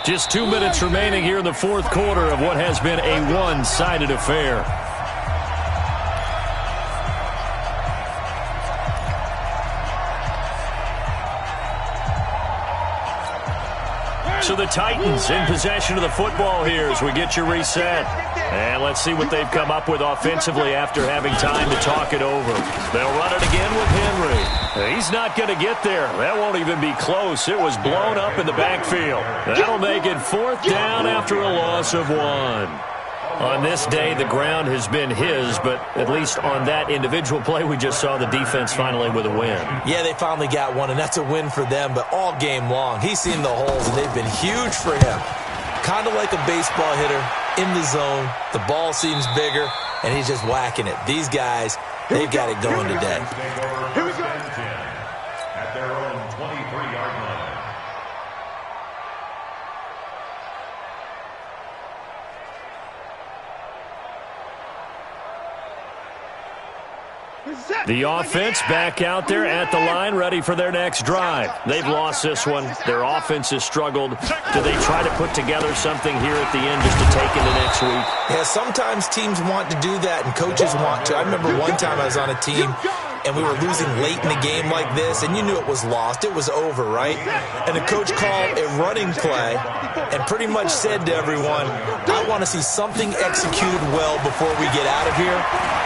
Just 2 minutes remaining here in the 4th quarter of what has been a one-sided affair. So the Titans in possession of the football here as we get you reset. And let's see what they've come up with offensively after having time to talk it over. They'll run it again with Henry. He's not going to get there. That won't even be close. It was blown up in the backfield. That'll make it 4th down after a loss of 1. On this day, the ground has been his, but at least on that individual play, we just saw the defense finally with a win. Yeah, they finally got one, and that's a win for them, but all game long, he's seen the holes, and they've been huge for him. Kind of like a baseball hitter in the zone. The ball seems bigger, and he's just whacking it. These guys, they've got it going today. Here we go. At their own 23-yard line. The offense back out there at the line, ready for their next drive. They've lost this one. Their offense has struggled. Do they try to put together something here at the end just to take into next week? Yeah, sometimes teams want to do that, and coaches want to. I remember one time I was on a team, and we were losing late in the game like this, and you knew it was lost. It was over, right? And the coach called a running play and pretty much said to everyone, I want to see something executed well before we get out of here.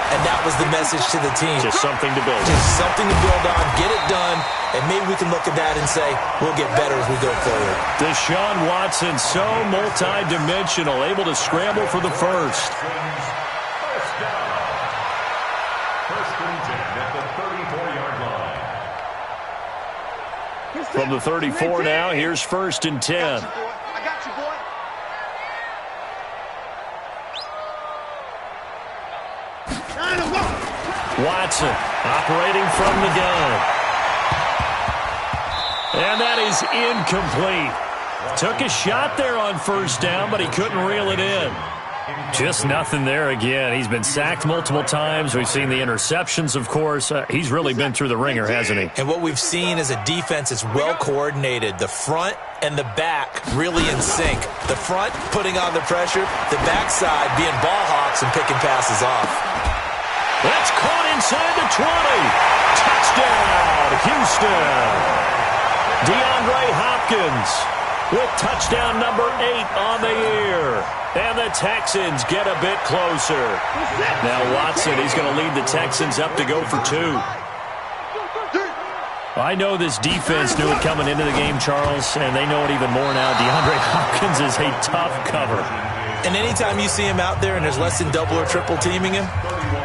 And that was the message to the team. Just something to build on. Just something to build on, get it done, and maybe we can look at that and say, we'll get better as we go forward. Deshaun Watson, so multi-dimensional, able to scramble for the first. First and 10 at the 34-yard line. From the 34 now, here's first and 10. I got you, boy. Watson operating from the gun. And that is incomplete. Took a shot there on first down, but he couldn't reel it in. Just nothing there again. He's been sacked multiple times. We've seen the interceptions, of course. He's really been through the ringer, hasn't he? And what we've seen is a defense that's well coordinated. The front and the back really in sync. The front putting on the pressure, the backside being ball hawks and picking passes off. That's caught inside the 20. Touchdown, Houston. DeAndre Hopkins with touchdown number 8 on the year. And the Texans get a bit closer. Now Watson, he's going to lead the Texans up to go for 2. I know this defense knew it coming into the game, Charles, and they know it even more now. DeAndre Hopkins is a tough cover. And anytime you see him out there and there's less than double or triple teaming him,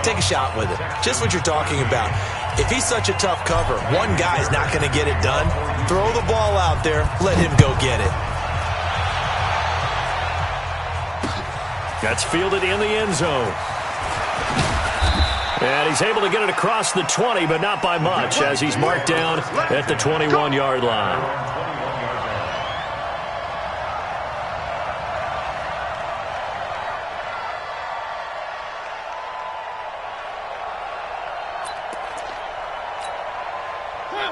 take a shot with it. Just what you're talking about. If he's such a tough cover, one guy's not going to get it done. Throw the ball out there. Let him go get it. That's fielded in the end zone. And he's able to get it across the 20, but not by much, as he's marked down at the 21-yard line.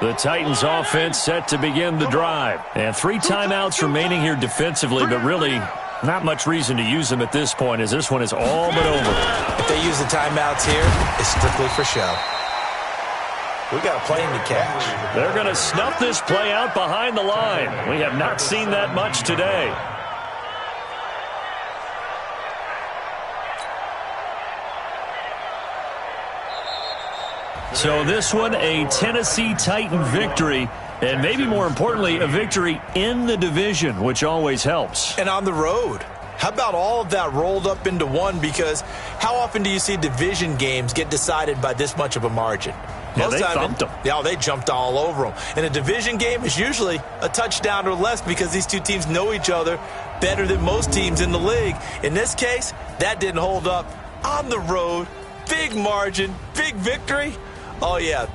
The Titans offense set to begin the drive. And 3 timeouts remaining here defensively, but really not much reason to use them at this point, as this one is all but over. If they use the timeouts here, it's strictly for show. We got a plane to catch. They're going to snuff this play out behind the line. We have not seen that much today. So this one, a Tennessee Titan victory, and maybe more importantly, a victory in the division, which always helps. And on the road. How about all of that rolled up into one? Because how often do you see division games get decided by this much of a margin? Yeah, they thumped them. Yeah, they jumped all over them. And a division game is usually a touchdown or less because these two teams know each other better than most teams in the league. In this case, that didn't hold up. On the road, big margin, big victory. Oh, yeah,